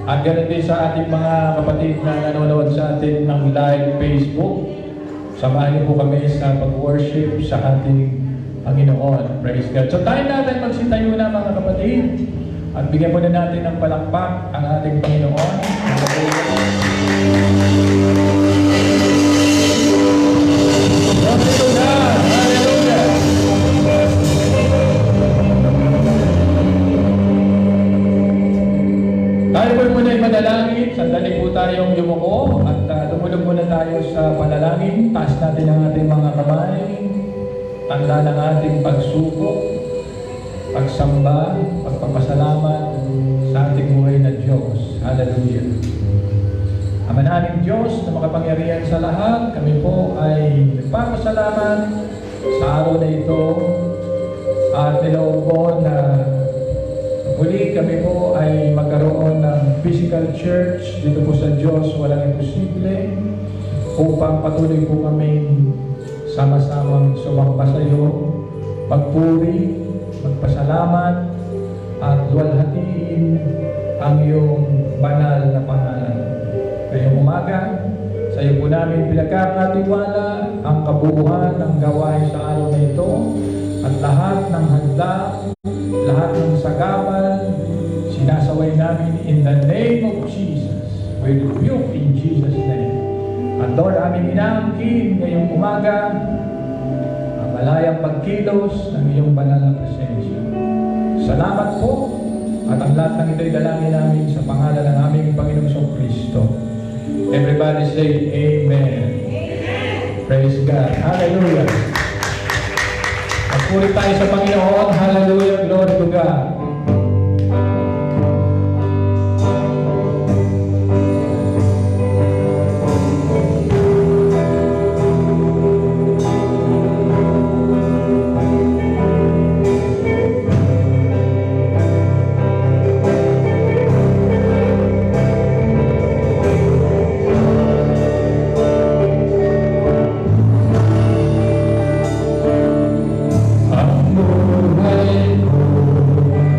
At ganun din sa ating mga kapatid na nanonood sa atin ng live Facebook. Samahan niyo po kami sa pag-worship sa ating Panginoon. Praise God. So tayo natin magsitayo na mga kapatid at bigyan po na natin ng palakpak ang ating Panginoon. Tayo po muna ay manalangin. Sandali po tayong yumuko at tumulog muna tayo sa panalangin. Taas natin ang ating mga kamay. Tanda ng ating pagsubok, pagsamba, pagpapasalamat sa ating buhay na Diyos. Hallelujah. Ama naming Diyos na makapangyarihan sa lahat, kami po ay nagpapasalamat sa araw na ito at niloob po na muli kami po ay magkaroon ng physical church dito po sa Diyos, walang imposible, upang patuloy po kami sama-samang sumamba sa iyo, magpuri, magpasalamat, at luwalhatiin ang iyong banal na pangalan. Ngayong umaga, sa iyo po namin pinagkakatiwala ang kabuuan ng gawain sa araw na ito at lahat ng handa, lahat ng sagabal, sinasaway namin in the name of Jesus. We rebuke in Jesus' name. At Lord, aming inaangkin ngayong umaga ang malayang pagkilos ng iyong banal na presensya. Salamat po at ang lahat ng ito'y dalangin namin sa pangalan ng aming Panginoong Kristo. Everybody say Amen. Amen. Praise God. Hallelujah. Magpuri tayo sa Panginoon. Hallelujah. Glory to God. Ang buhay ko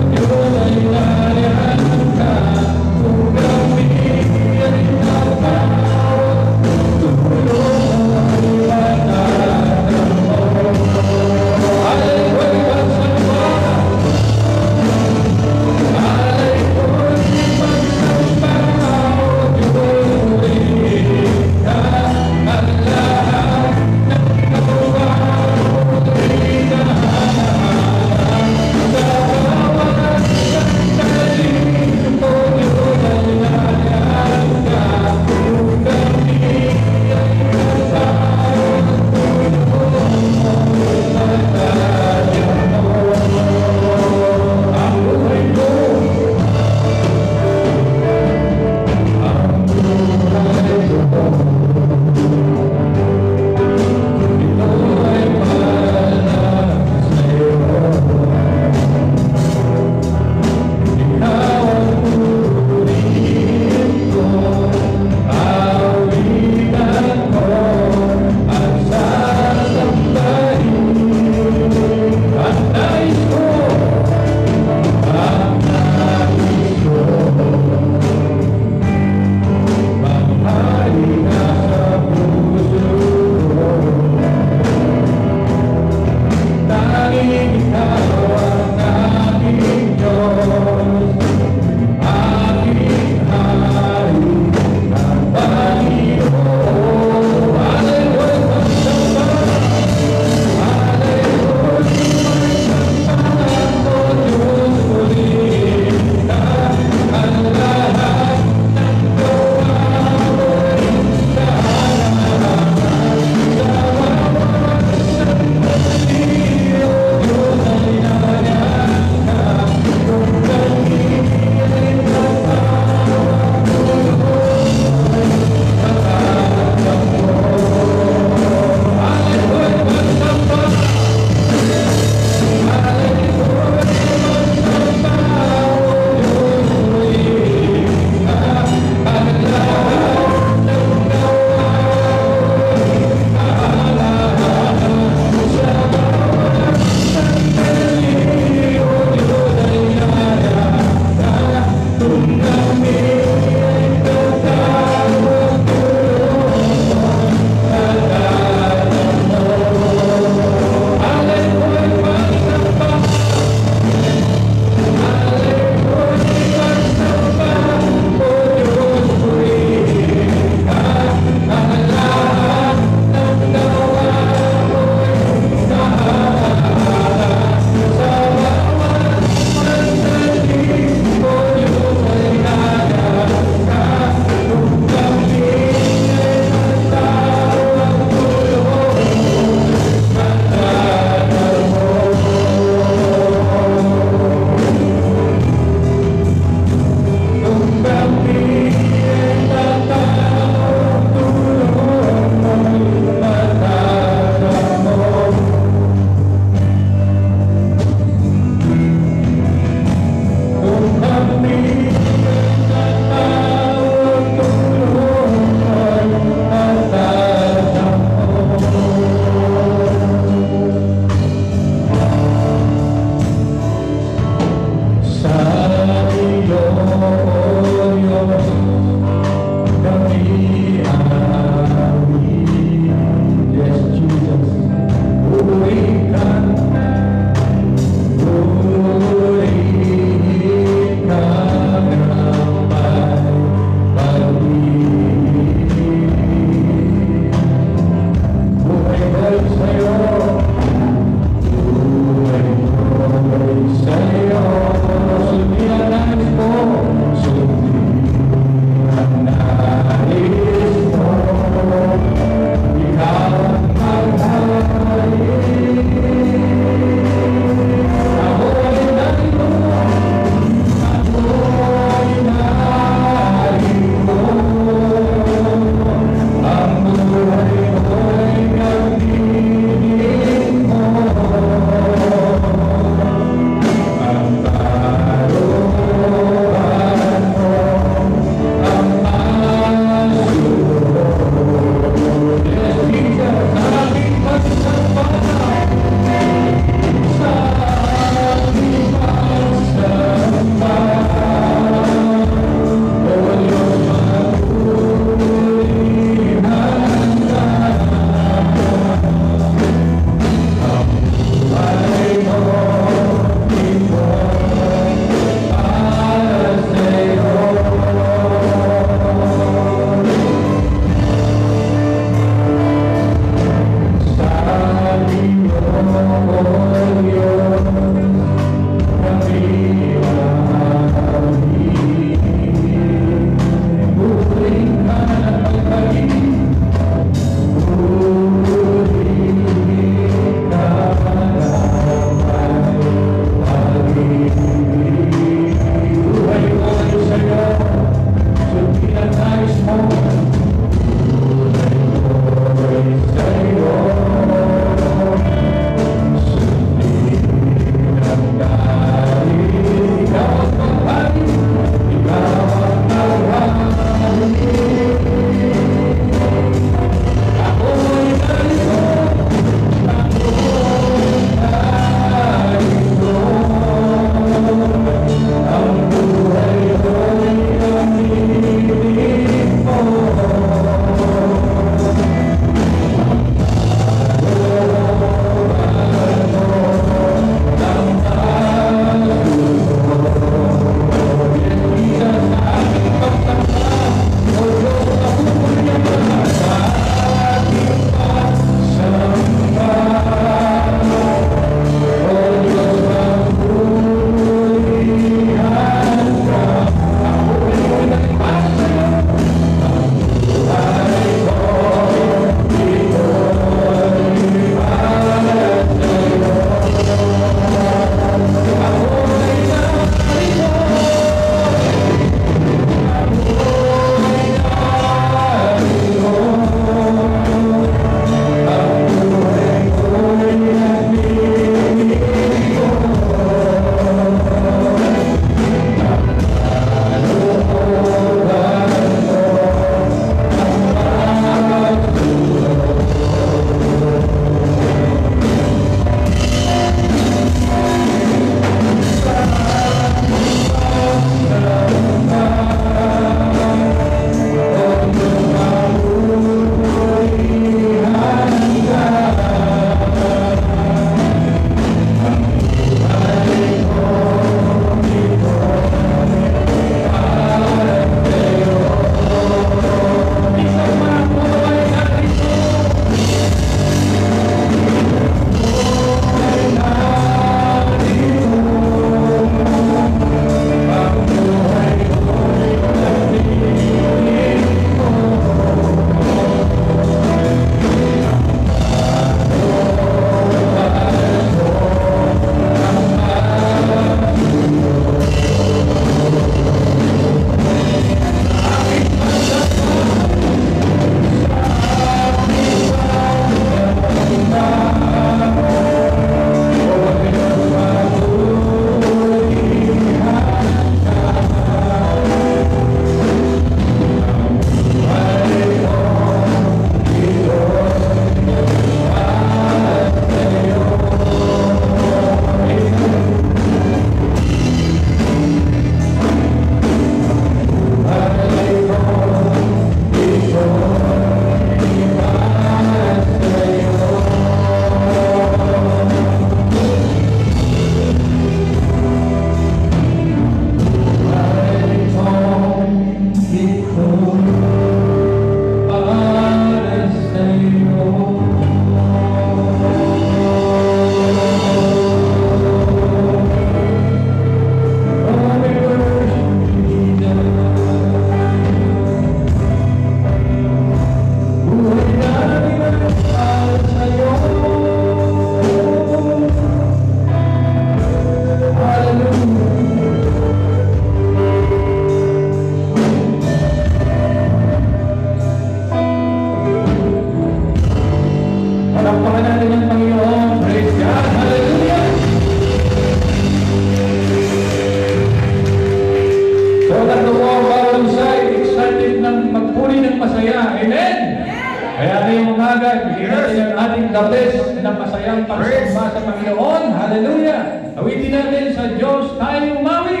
ngayong umaga, bigyan natin ang ating the best na masayang pagsamba sa Panginoon. Hallelujah! Awitin natin sa Diyos tayo umawi.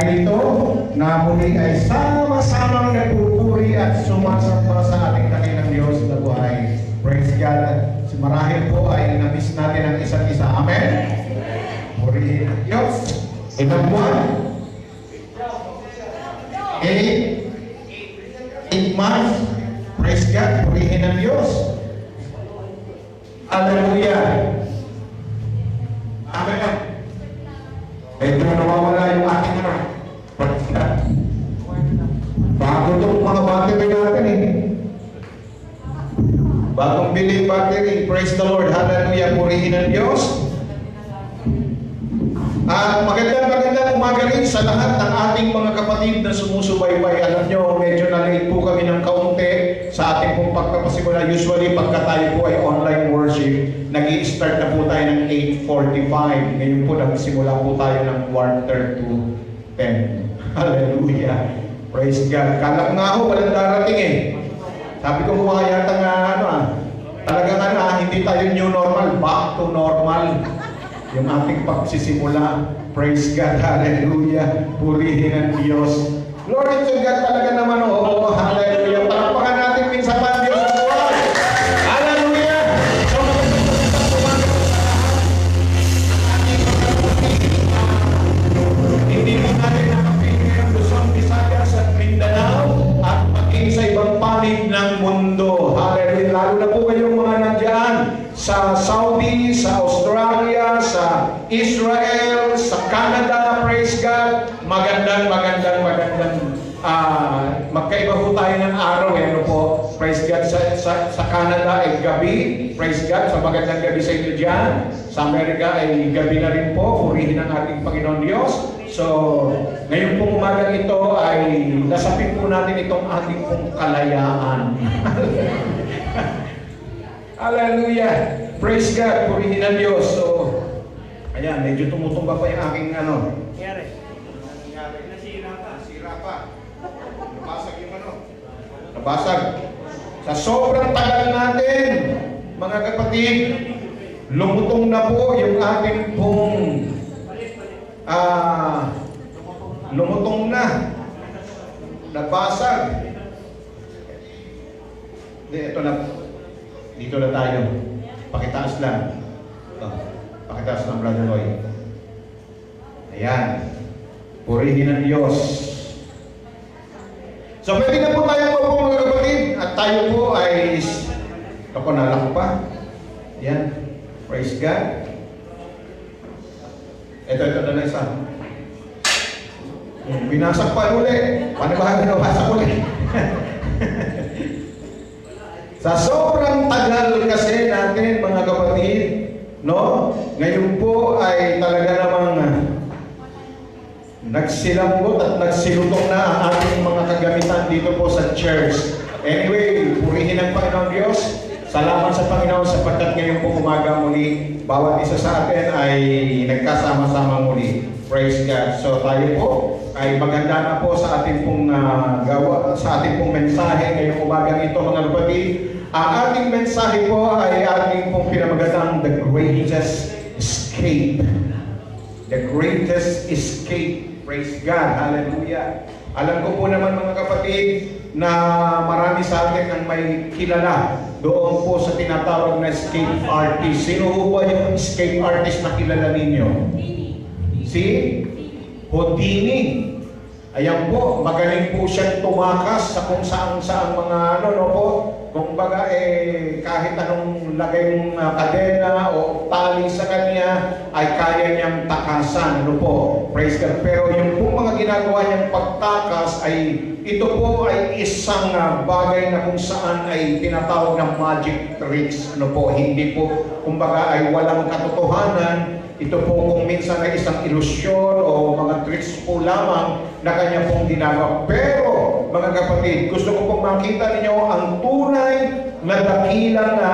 Dahil ito na muli ay sama-samang nagpupuri at sumasamba sa ating dakilang Diyos na buhay. Praise God. Marahil po ay namiss natin ang isa't isa. Amen? Purihin ang Diyos. Ilang buwan? 8 months. Praise God. Purihin ang Diyos. Hallelujah. Amen. Ito na nawawala yung ating ano. Praise God. Bago itong mga battery natin eh. Bagong bili battery. Praise the Lord. Hallelujah. Purihin ang Diyos. At magandang umaga rin sa lahat ng ating mga kapatid na sumusubaybay. Alam nyo, medyo na-late po kami ng kaunti sa ating pong pagpapasimula. Usually, pagka tayo po ay online worship, nag-i-start na po tayo ng 8:45. Ngayon po, nagsimula po tayo ng 1:30 to 10. Hallelujah. Praise God. Kala ko nga ho, walang darating eh. Sabi ko mga yata nga, talagang hindi tayo new normal, back to normal. Yung ating pagsisimula. Praise God, hallelujah. Purihin ang Diyos. Glory to God talaga naman, oo, hallelujah. Palakpakan natin minsan pa ang Diyos sa buhay. Hallelujah. So, hindi mo natin nakapigil ang Luzon, Visayas at Mindanao at maging sa ibang panig ng mundo. Hallelujah. Lalo na po kayong mga nandyan sa Saudi, sa Australia, sa Israel, sa Canada, praise God. Magandang magkaiba po tayo ng araw eh, ano po, praise God. Sa Canada ay gabi, praise God. Sa magandang gabi sa inyo dyan. Sa Amerika ay gabi na rin po, purihin ang ating Panginoon Diyos. So, ngayon pong umaga ito ay nasapin po natin itong ating pong kalayaan. Hallelujah! Praise God! Purihin ang Diyos. So, ayan, medyo tumutumba pa yung aking Nangyari. Nasira pa. Nabasag yung Nabasag. Sa sobrang tagal natin, mga kapatid, lumutong na po yung ating pong lumutong na. Nabasag. Ito na. Dito na tayo. Pakitaas lang. Ito. Pakitaas ng Brother Roy. Ayan. Purihin ang Diyos. So, pwede na po tayo po mga kapatid. At tayo po ay ako nalak pa. Ayan. Praise God. Ito na isa. Binasak pa ulit. Paano ba binawasak ulit? Sa sobrang tagal kasi natin mga kapatid, no? Ngayon po ay talaga namang nagsilambot at nagsilutong na ang ating mga kagamitan dito po sa church. Anyway, purihin ang Panginoon Diyos. Salamat sa Panginoon sapagkat ngayon po umaga muli, bawat isa sa atin ay nagkasama-sama muli. Praise God. So tayo po ay maganda na po sa ating pong sa ating pong mensahe ngayong umagang ito mga kapatid. Ang ating mensahe po ay ating pong pinamagatang The Greatest Escape. The Greatest Escape. Praise God. Hallelujah. Alam ko po naman mga kapatid na marami sa atin ang may kilala doon po sa tinatawag na escape artist. Sino po ba yung escape artist na kilala ninyo? Si Houdini. Ayan po, magaling po siyang tumakas sa kung saan mga po. Kung baga kahit anong lagay ng kadena o tali sa kanya ay kaya niyang takasan. Praise God. Pero yung po mga ginagawa niyang pagtakas ay ito po ay isang bagay na kung saan ay tinatawag na magic tricks. Hindi po kumbaga ay walang katotohanan. Ito po kung minsan ay isang ilusyon o mga tricks po lamang na kanya pong ginagawa. Pero, mga kapatid, gusto ko pong makita ninyo ang tunay na dakilang na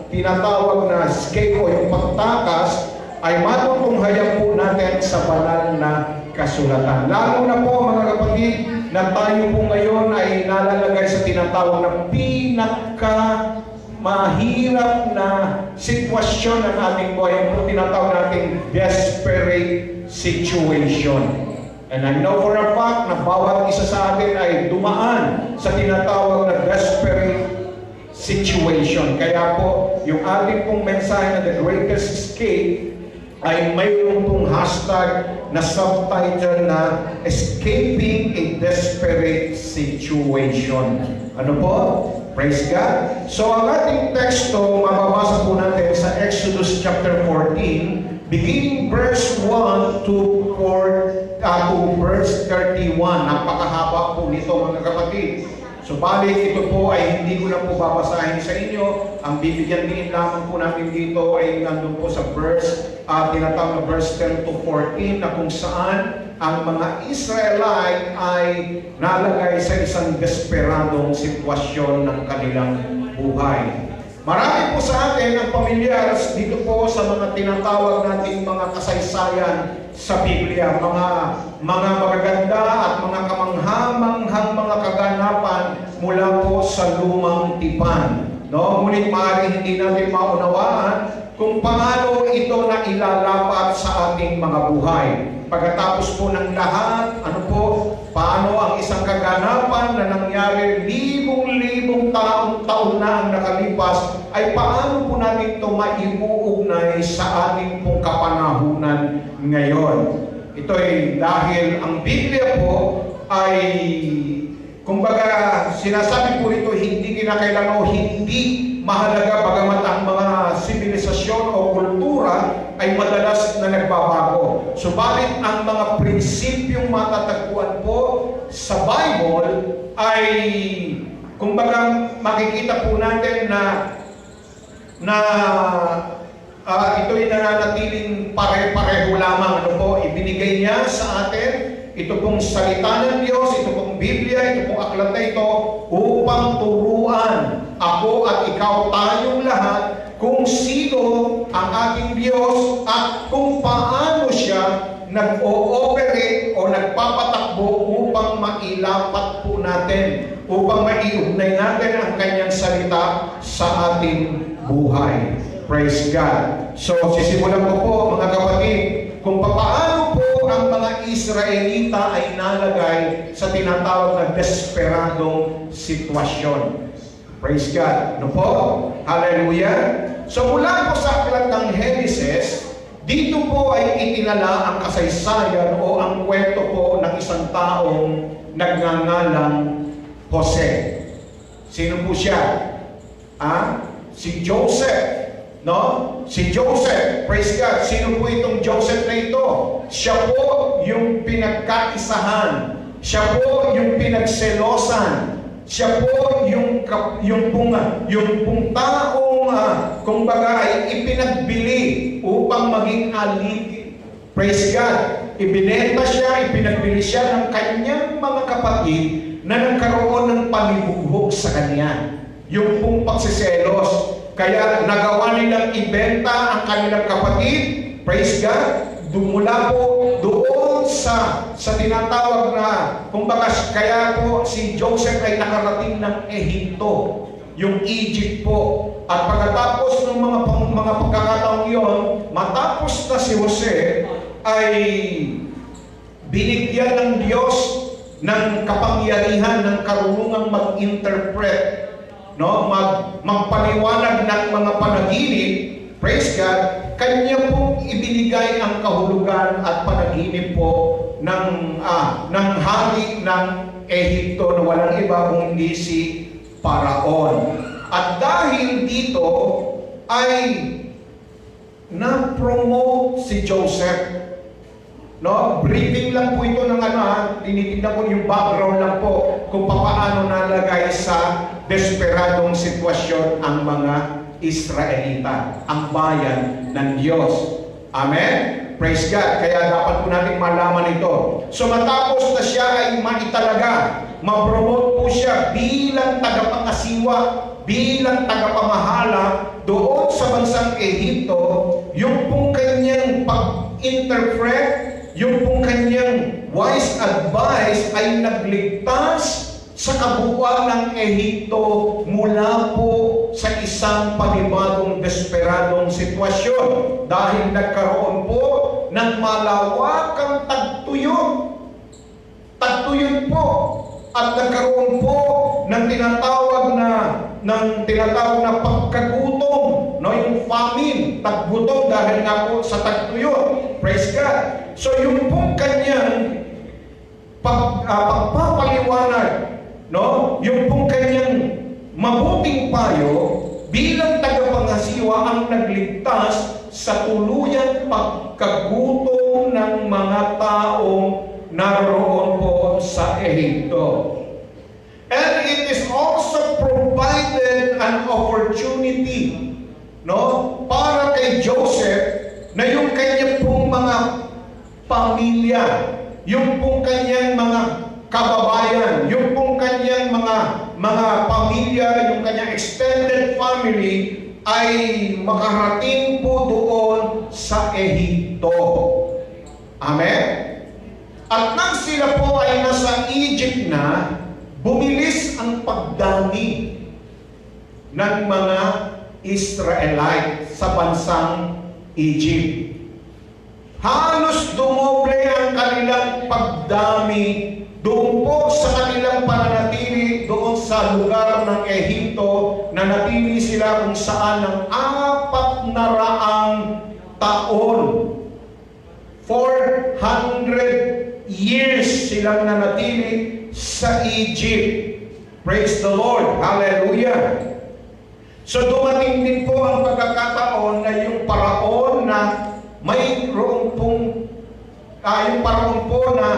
tinatawag na escape o yung pagtakas ay matutunghayan po natin sa banal na kasulatan. Lalo na po, mga kapatid, na tayo po ngayon ay nalalagay sa tinatawag na mahirap na sitwasyon ng ating buhay. Yung tinatawag nating desperate situation. And I know for a fact na bawat isa sa atin ay dumaan sa tinatawag na desperate situation. Kaya po, yung ating pong mensahe na The Greatest Escape ay mayroon pong hashtag na subtitle na Escaping a Desperate Situation. Ano po? Praise God. So ang ating teksto, mababasa po natin sa Exodus chapter 14, beginning verse 1 to verse 31. Napakahaba po nito mga kapatid. Subalit ito po ay hindi ko na po babasahin sa inyo. Ang bibigyan din lamang po natin dito ay nandun po sa verse, tinatawag na verse 10 to 14 na kung saan ang mga Israelite ay nalagay sa isang desperadong sitwasyon ng kanilang buhay. Marami po sa atin ang pamilyar dito po sa mga tinatawag nating mga kasaysayan sa Biblia, mga magaganda at mga kamanghamanghang mga kaganapan mula po sa lumang tipan. No? Ngunit maaaring hindi natin maunawaan kung paano ito na ilalapat sa ating mga buhay. Pagkatapos po ng lahat, paano ang isang kaganapan na nangyari libong-libong taon na ang nakalipas, ay paano po natin ito maiuugnay sa ating pong kapanahunan ngayon. Ito ay dahil ang Biblia po ay, kumbaga, sinasabi po ito, hindi kinakailangan o hindi mahalaga bagamat ang mga sibilisasyon o kultura ay madalas na nagbabago. Subalit ang mga prinsipyong matatagpuan po sa Bible ay, kumbaga, makikita po natin na ito'y nananatiling pare-pareho lamang. Ibinigay niya sa atin ito pong salita ng Diyos, ito pong Biblia, ito pong aklat na ito upang turuan ako at ikaw, tayong lahat, kung sino ang ating Diyos at kung paano siya nag-ooperate o nagpapatakbo upang mailapat po natin, upang maiugnay natin ang kanyang salita sa ating buhay. Praise God. So, sisimulan ko po mga kapatid, kung paano po ang mga Israelita ay nalagay sa tinatawag na desperadong sitwasyon. Praise God. Ano po? Hallelujah. So mula po sa aklat ng Genesis, dito po ay itinala ang kasaysayan o ang kwento po ng isang taong nagngangalang Jose. Sino po siya? Si Joseph. No? Si Joseph, praise God. Sino po itong Joseph na ito? Siya po yung pinagkaisahan. Siya po yung pinagselosan. Siya po yung pong taong kumbaga ay ipinagbili upang maging alipin. Praise God. Ibinenta siya, ipinagbili siya ng kanyang mga kapatid na nagkaroon ng palibughog sa kanya. Yung pong pagsiselos. Kaya nagawa nilang ibenta ang kanilang kapatid, praise God, dumula po doon sa tinatawag na, kumbaga, kaya po si Joseph ay nakarating ng Ehipto, yung Egypt po. At pagkatapos ng mga pagkakataong iyon, matapos na si Jose, ay binigyan ng Diyos ng kapangyarihan, ng karunungang mag-interpret, no, magpaliwanag ng mga panaginip. Praise God. Kanya pong ibinigay ang kahulugan at panaginip po ng hari ng Ehipto na walang iba kung hindi si Paraon. At dahil dito ay na-promote si Joseph. No, briefing lang po ito ng tinitignan ko yung background lang po kung paano nalagay sa desperadong sitwasyon ang mga Israelita, ang bayan ng Diyos. Amen? Praise God. Kaya dapat po natin malaman ito. So matapos na siya ay maitalaga, ma-promote po siya bilang tagapangasiwa, bilang tagapamahala doon sa bansang Ehipto, yung pong kanyang pag-interpret, yung pong kanyang wise advice ay nagligtas sa kabuuan ng Ehipto mula po sa isang panibagong desperadong sitwasyon dahil nagkaroon po ng malawakang tagtuyot tagtuyot po at nagkaroon po ng tinatawag na pagkagutom, no, yung famine, taggutom dahil nga po sa tagtuyot. Praise God. So yung pong kanyang pagpapaliwanag, no, yung pong kanyang mabuting payo bilang tagapangasiwa ang nagligtas sa tuluyang pagkagutom ng mga taong naroon po sa Ehipto. And it is also provided an opportunity, no, para kay Joseph na yung kanyang pong mga pamilya, yung pong kanyang mga kababayan, yung pong kanyang mga pamilya, yung kanyang extended family ay makarating po doon sa Ehipto. Amen? At nang sila po ay nasa Egypt na, bumilis ang pagdami ng mga Israelite sa bansang Egypt. Halos dumoble ang kanilang pagdami doon po sa kanilang pananatili doon sa lugar ng Ehipto, na natili sila kung saan ng 400 taon. 400 years silang nanatili sa Egypt. Praise the Lord. Hallelujah. So dumating din po ang pagkakataon na yung paraon na mayroon pong yung paraon po na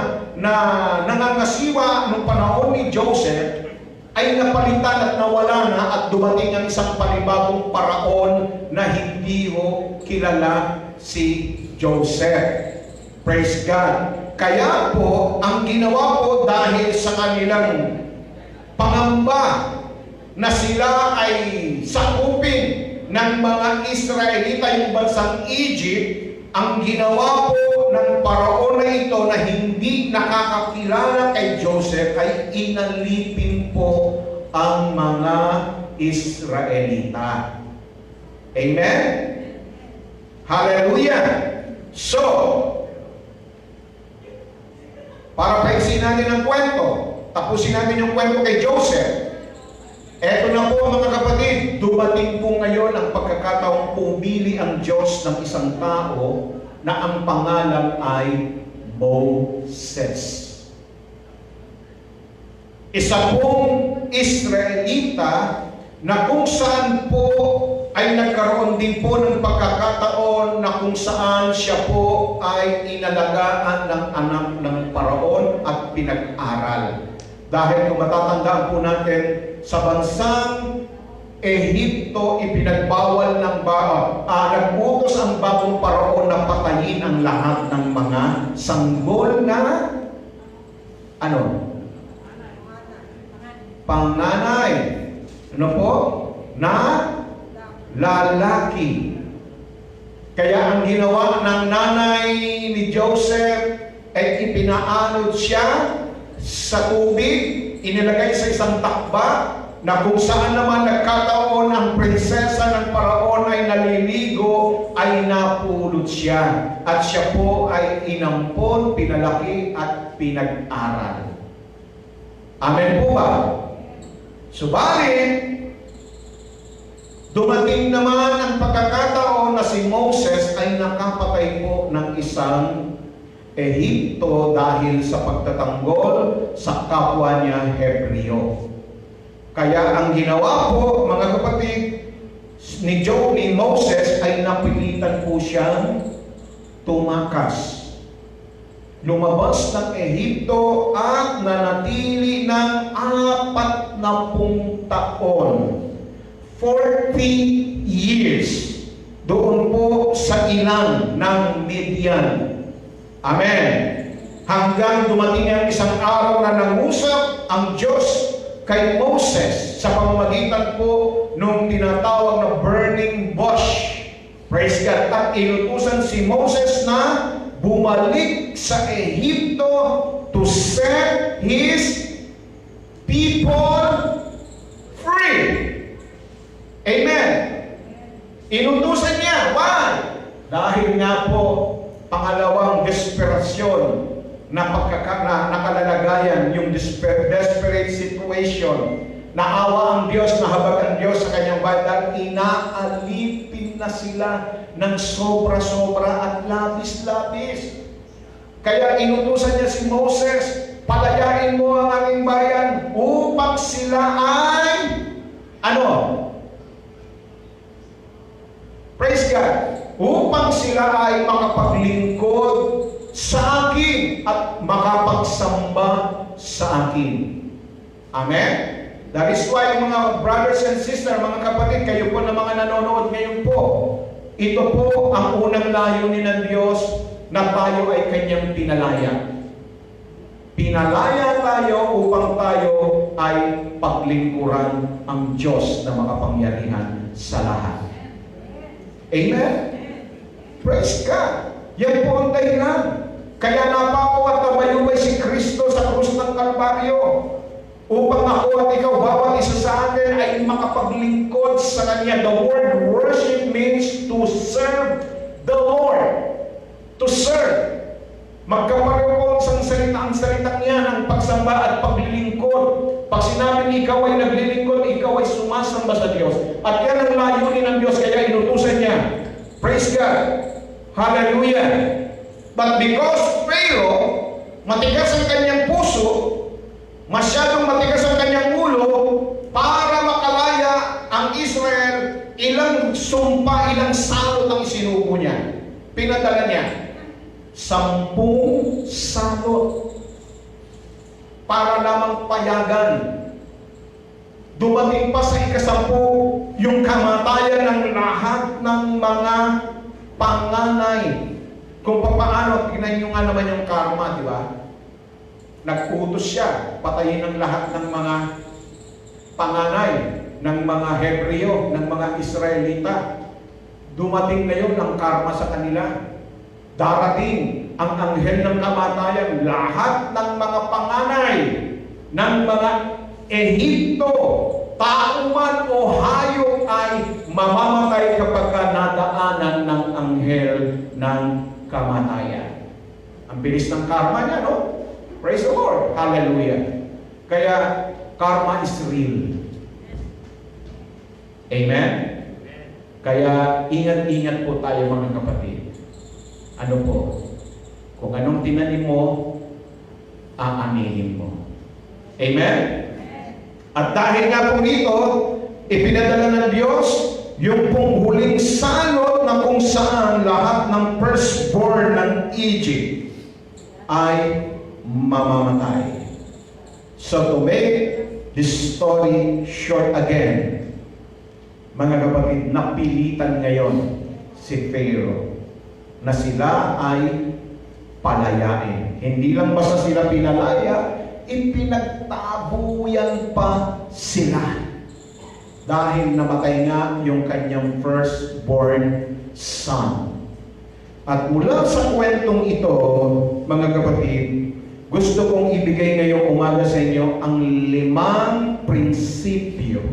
nangangasiwa nung panahon ni Joseph ay napalitan at nawala na, at dumating ang isang panibagong paraon na hindi ho kilala si Joseph. Praise God. Kaya po, ang ginawa po dahil sa kanilang pangamba na sila ay sakupin ng mga Israelita yung bansang Egypt, ang ginawa po ng paraon na ito na hindi nakakakilala kay Joseph ay inalipin po ang mga Israelita. Amen? Hallelujah! So, para paigsin natin ang kwento, tapusin natin yung kwento kay Joseph. Eto na po mga kapatid, dumating po ngayon ang pagkakataong pumili ang Diyos ng isang tao na ang pangalan ay Moses. Isa pong Israelita na kung saan po ay nagkaroon din po ng pagkakataon na kung saan siya po ay inalagaan ng anak ng paraon at pinag-aral. Dahil kung matatandaan po natin, sa bansang Ehipto, ipinagbawal ng nag-utos ang bagong paraon na patayin ang lahat ng mga sanggol na panganay. Ano po? Na lalaki. Kaya ang ginawa ng nanay ni Joseph ay ipinaanod siya sa tubig, inilagay sa isang takba, na kung saan naman nagkataon ang prinsesa ng paraon ay naliligo, ay napulot siya. At siya po ay inampon, pinalaki at pinag-aral. Amen po ba? Subalit, dumating naman ang pagkakataon na si Moses ay nakapatay po ng isang Ehipto dahil sa pagtatanggol sa kapwa niya Hebreo. Kaya ang ginawa po, mga kapatid, ni Moses ay napilitan po siyang tumakas. Lumabas ng Ehipto at nanatili ng 40 taon. 40 years doon po sa ilang ng Midian. Amen. Hanggang dumating ang isang araw na nangusap ang Diyos kay Moses sa pamamagitan po nung tinatawag na burning bush. Praise God. At inutusan si Moses na bumalik sa Ehipto to set his people free. Amen. Inutusan niya. Why? Dahil nga po, pangalawang desperasyon na nakalalagayan, yung desperate situation. Naawa ang Diyos, nahabag ang Diyos sa kanyang bayan, inaalipin na sila ng sobra-sobra at labis-labis. Kaya inutusan niya si Moses, palayain mo ang aming bayan upang sila ay, praise God, upang sila ay makapaglingkod sa akin at makapagsamba sa akin. Amen? That is why mga brothers and sisters, mga kapatid, kayo po na mga nanonood ngayon po, ito po ang unang layunin ng Diyos na tayo ay kanyang pinalaya. Pinalaya tayo upang tayo ay paglingkuran ang Diyos na makapangyarihan sa lahat. Amen? Praise God! Yan po ang dahilan. Kaya napako at nabayubay si Kristo sa krus ng Kalbaryo upang ako at ikaw, bawat isa sa atin ay makapaglingkod sa Kanya. The word worship means to serve the Lord. To serve. Magkapareho po ang salitang yan, ang pagsamba at paglilingkod. Pag sinabing ikaw ay naglilingkod, ikaw ay sumasamba sa Diyos. At yan ang layunin ng Diyos, kaya inutusan niya. Praise God. Hallelujah. But because Pharaoh, matigas ang kanyang puso, masyadong matigas ang kanyang ulo, para makalaya ang Israel, ilang sumpa, ilang salot ang sinuko niya. Pinadala niya 10 salot para lamang payagan. Dumating pa sa ika-10 yung kamatayan ng lahat ng mga panganay. Kung paano, tingnan nyo nga naman yung karma, di ba? Nag-utos siya, patayin ang lahat ng mga panganay, ng mga Hebreo, ng mga Israelita. Dumating na yun ang karma sa kanila. Darating ang anghel ng kamatayan, lahat ng mga panganay, ng mga Ehipto, tao man o hayop ay mamamatay kapag nadaanan ng anghel ng kamatayan. Ang bilis ng karma niya, no? Praise the Lord. Hallelujah. Kaya, karma is real. Amen? Kaya, ingat-ingat po tayo mga kapatid. Ano po? Kung anong tinanim mo, aanihin mo. Amen? At dahil nga po dito, ipinadala ng Diyos yung pong huling salot na kung saan lahat ng firstborn ng Egypt ay mamamatay. So to make this story short again, mga kapatid, napilitan ngayon si Pharaoh na sila ay palayain. Hindi lang basta sila pinalaya, ipinagtabuyan pa sila. Dahil namatay nga yung kanyang firstborn son. At mula sa kwentong ito, mga kapatid, gusto kong ibigay ngayong umaga sa inyo ang 5 prinsipyo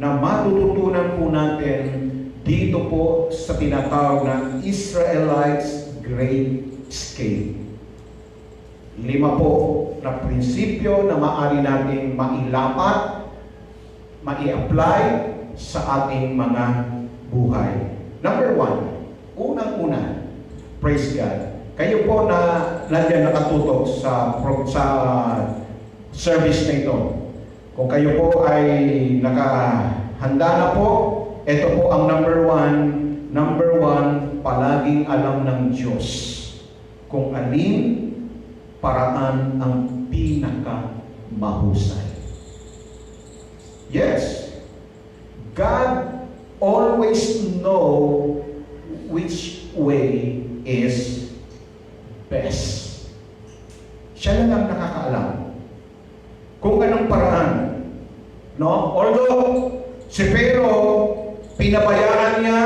na matututunan po natin dito po sa tinatawag na Israelites Great Escape. 5 po na prinsipyo na maaari nating mailapat, mai-apply sa ating mga buhay. Number 1, unang-una, praise God. Kayo po na nandiyan nakatutok sa service na ito. Kung kayo po ay nakahanda na po, ito po ang number 1. Number 1, palaging alam ng Diyos kung alin paraan ang pinaka-mahusay. Yes, God always know which way is best. Siya lang ang nakakaalam kung anong paraan. No? Although si Pharaoh, pinabayaan niya,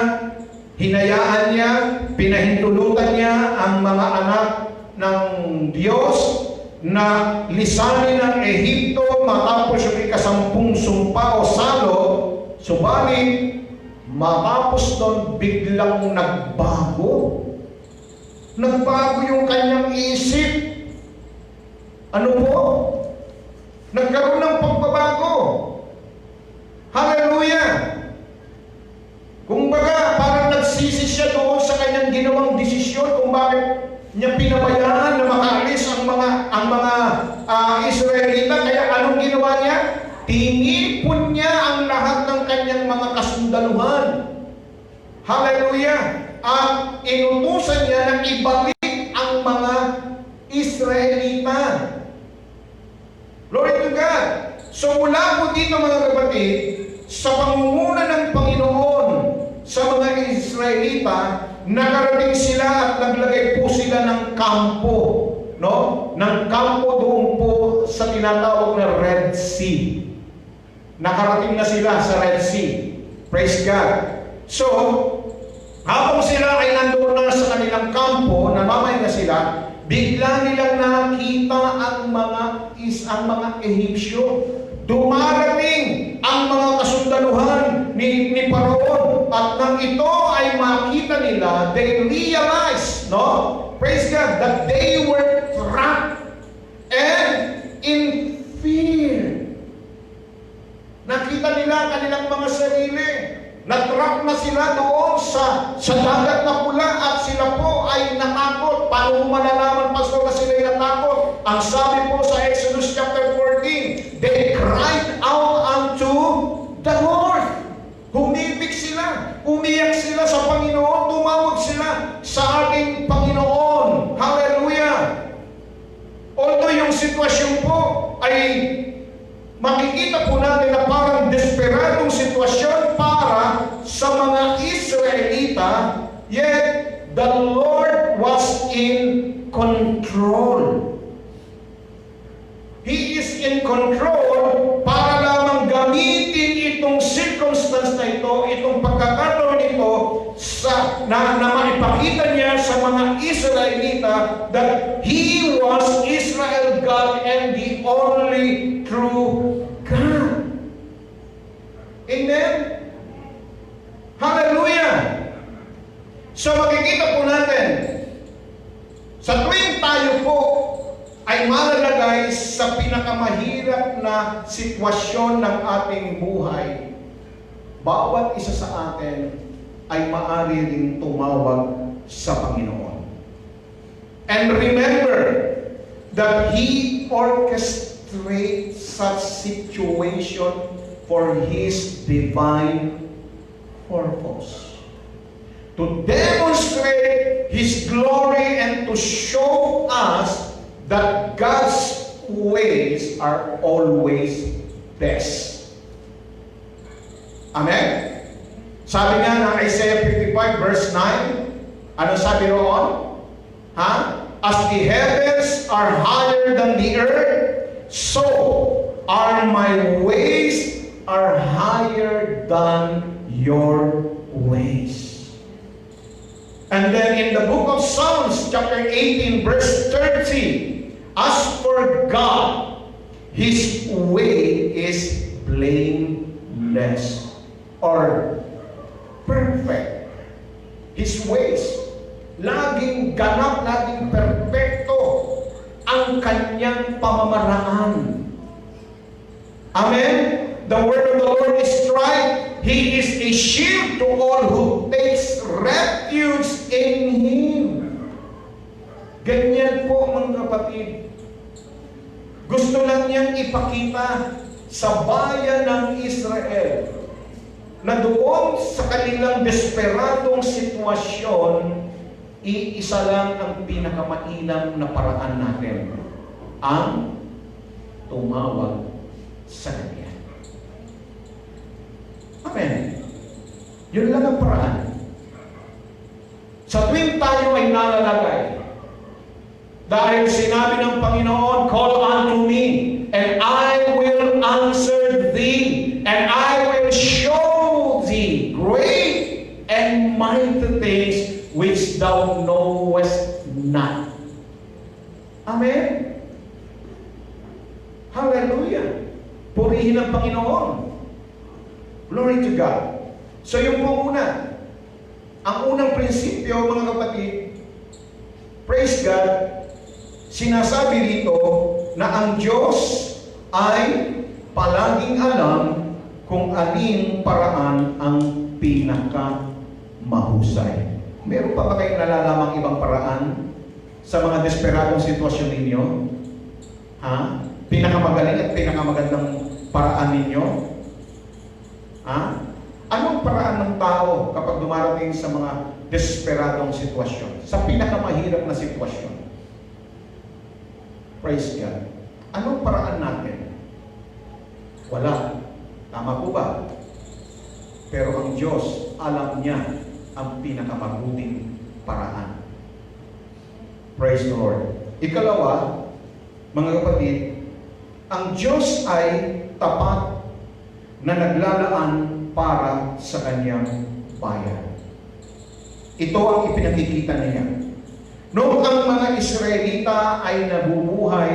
hinayaan niya, pinahintulutan niya ang mga anak ng Diyos na lisanin ng Ehipto matapos yung ika-10 sumpa o salo, subalit matapos doon biglang nagbago. Nagbago yung kanyang isip. Ano po? Nagkaroon ng pagbabago. Hallelujah! Kung baga, parang nagsisi siya doon sa kanyang ginawang desisyon kung bakit niya pinabayaan na makaalis ang mga Israelita. Kaya anong ginawa niya? Tinipon niya ang lahat ng kanyang mga kasundaluhan. Hallelujah! At inutusan niya na ibalik ang mga Israelita. Glory to God! So mula po dito mga kapatid, sa pangunguna ng Panginoon sa mga Israelita, nakarating sila at naglagay po sila ng kampo, no? Ng kampo doon po sa tinatawag na Red Sea. Nakarating na sila sa Red Sea. Praise God. So, habang sila ay nandoon na sa kanilang kampo, namamahinga sila, bigla nilang nakita ang mga Ehipsyo. Dumarating ang mga kasundaluhan ni Paraon, at nang ito ay makita nila, they realize, no? Praise God, that they were trapped and in fear. Nakita nila kanilang mga sarili. Natrap na sila doon sa dagat na pula, at sila po ay natakot. Paano malalaman, pastor, na sila ay natakot? Ang sabi po sa Exodus chapter 14, they cried out unto the Lord. Humibig sila, umiyak sila sa Panginoon, tumawag sila sa ating Panginoon. Hallelujah! Although yung sitwasyon po ay makikita po natin na parang desperadong sitwasyon para sa mga Israelita, yet the Lord was in control. He is in control para lamang gamitin itong circumstance na ito, itong pagkakataon ito, na maipakita niya sa mga Israelita that He was Israel God and the only true God. Amen? Hallelujah! So makikita po natin, sa tuwing tayo po ay malalagay sa pinakamahirap na sitwasyon ng ating buhay, bawat isa sa atin ay maaari ring tumawag sa Panginoon. And remember that He orchestrates such situation for His divine purpose. To demonstrate His glory and to show us that God's ways are always best. Amen? Sabi nga ng Isaiah 55 verse 9, ano sabi roon? As the heavens are higher than the earth, so are my ways are higher than your ways. And then in the book of Psalms, chapter 18, verse 30, as for God, His way is blameless or perfect. His ways, laging ganap, laging perfecto ang kanyang pamamaraan. Amen? The word of the Lord is right. He is a shield to all who takes refuge in Him. Ganyan po mga kapatid. Gusto lang niyang ipakita sa bayan ng Israel na doon sa kanilang desperadong sitwasyon, iisa lang ang pinakamainam na paraan natin, ang tumawag sa Kanya. Amen. Yun lang ang paraan. Sa tuwing tayo ay nalalagay, dahil sinabi ng Panginoon, call unto me, and I will answer thee, and I will show thee great and mighty things which thou knowest not. Amen? Hallelujah! Purihin ang Panginoon. Glory to God. So yung po una, ang unang prinsipyo mga kapatid, praise God, sinasabi dito na ang Diyos ay palaging alam kung aling paraan ang pinaka-mahusay. Meron pa ba kayong nalalamang ibang paraan sa mga desperadong sitwasyon ninyo? Ha? Pinakamagaling at pinakamagandang paraan ninyo? Ha? Anong paraan ng tao kapag dumarating sa mga desperadong sitwasyon? Sa pinakamahirap na sitwasyon? Praise God. Anong paraan natin? Wala. Tama po ba? Pero ang Diyos, alam niya ang pinakamabuting paraan. Praise the Lord. Ikalawa, mga kapatid, ang Diyos ay tapat na naglalaan para sa kanyang bayan. Ito ang ipinakikita niya. Noong ang mga Israelita ay nabubuhay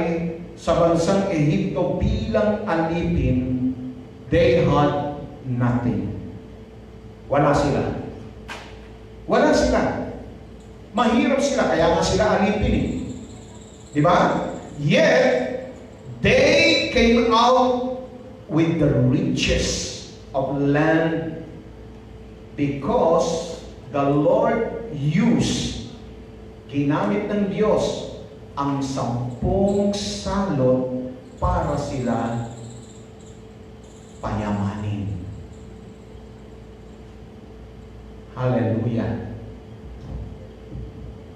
sa bansang Ehipto bilang alipin, they had nothing. Wala sila. Wala sila. Mahirap sila, kaya nga sila alipin eh. Di ba? Yet, they came out with the riches of land because the Lord used, ginamit ng Diyos ang 10 salot para sila payamanin. Hallelujah.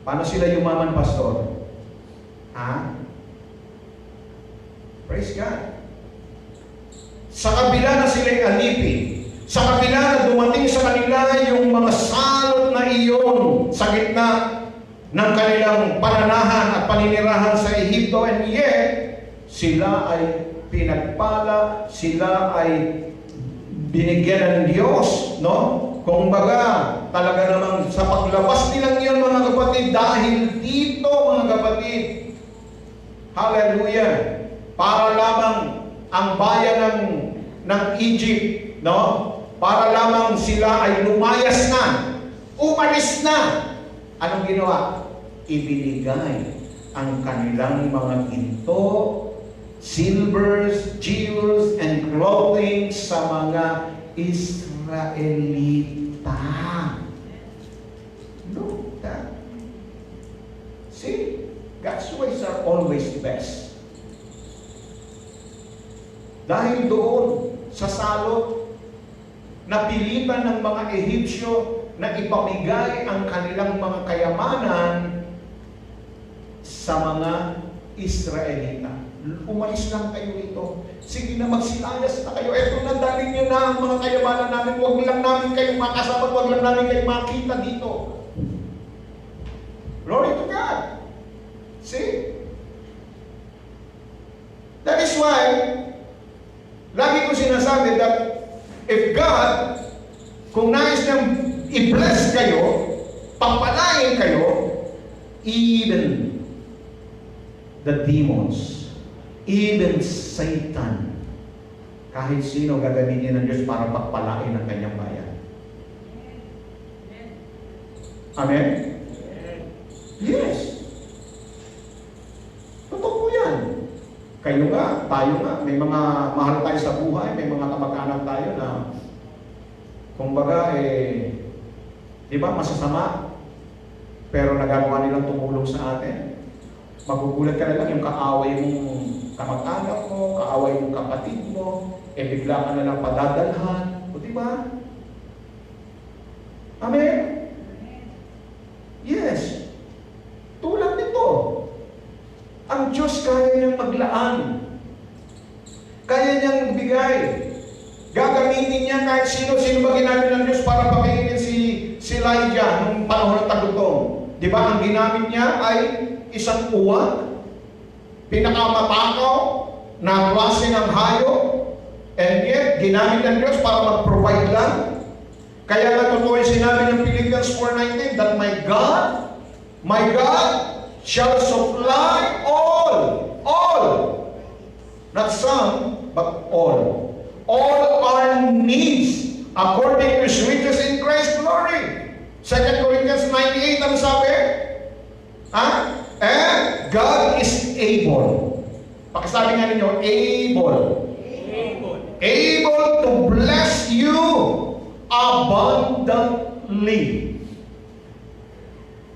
Paano sila yumaman, Pastor? Ha? Praise God. Sa kabila na sila'y alipin, sa kabila na dumating sa kanila yung mga salot na iyon sa gitna ng kanilang pananahan at paninirahan sa Ehipto, and yet, sila ay pinagpala, sila ay binigyan ng Diyos, no? Kung baga, talaga namang sa paglabas nilang iyon, mga kapatid, dahil dito, mga kapatid, hallelujah, para lamang ang bayan ng Egypt, no? Para lamang sila ay lumayas na, umalis na. Anong ginawa? Ibinigay ang kanilang mga ginto, silvers, jewels, and clothing sa mga Israelita. Look at that. See? God's ways are always best. Dahil doon, sa salot, napilitan ng mga Ehipsyo na ipamigay ang kanilang mga kayamanan sa mga Israelita. Umalis lang kayo rito. Sige na, magsilayas na kayo. Eto na, dali niyo na ang mga kayamanan namin. Huwag lang namin kayong makasama, huwag lang namin kayong makita dito. Glory to God. See? That is why, lagi ko sinasabi that if God, kung nais niyang i-bless kayo, papalain kayo, even the demons, even Satan, kahit sino gagamitin ng Diyos para pagpalain ang kanyang bayan. Amen? Yes. Totoo po yan. Kayo nga, tayo nga, may mga mahal tayo sa buhay, may mga kamag-anak tayo na kumbaga, di ba, masasama, pero nagagawa nilang tumulong sa atin. Magugulat ka na lang yung kaaway mong kamag-anak mo, kaaway mong kapatid mo, bigla ka na lang padadalhan. O di ba? Amen? Yes. Tulad nito, ang Diyos kaya niyang maglaan. Kaya niyang magbigay. Gagamitin niya kahit sino ba ginamit ng Diyos para pakainin si Elijah nung panahon ng tagutong. Di ba? Ang ginamit niya ay isang uwak, pinakamatakaw, na klase ng hayop, and yet, ginamit ng Diyos para mag-provide lang. Kaya nga totoo yung sinabi ng Philippians 4:19 that my God shall supply all, not some, but all our needs according to His riches in Christ's glory. 2 Corinthians 9:8, ang sabi? And God is able. Pakisabi nga ninyo, able. Able to bless you abundantly.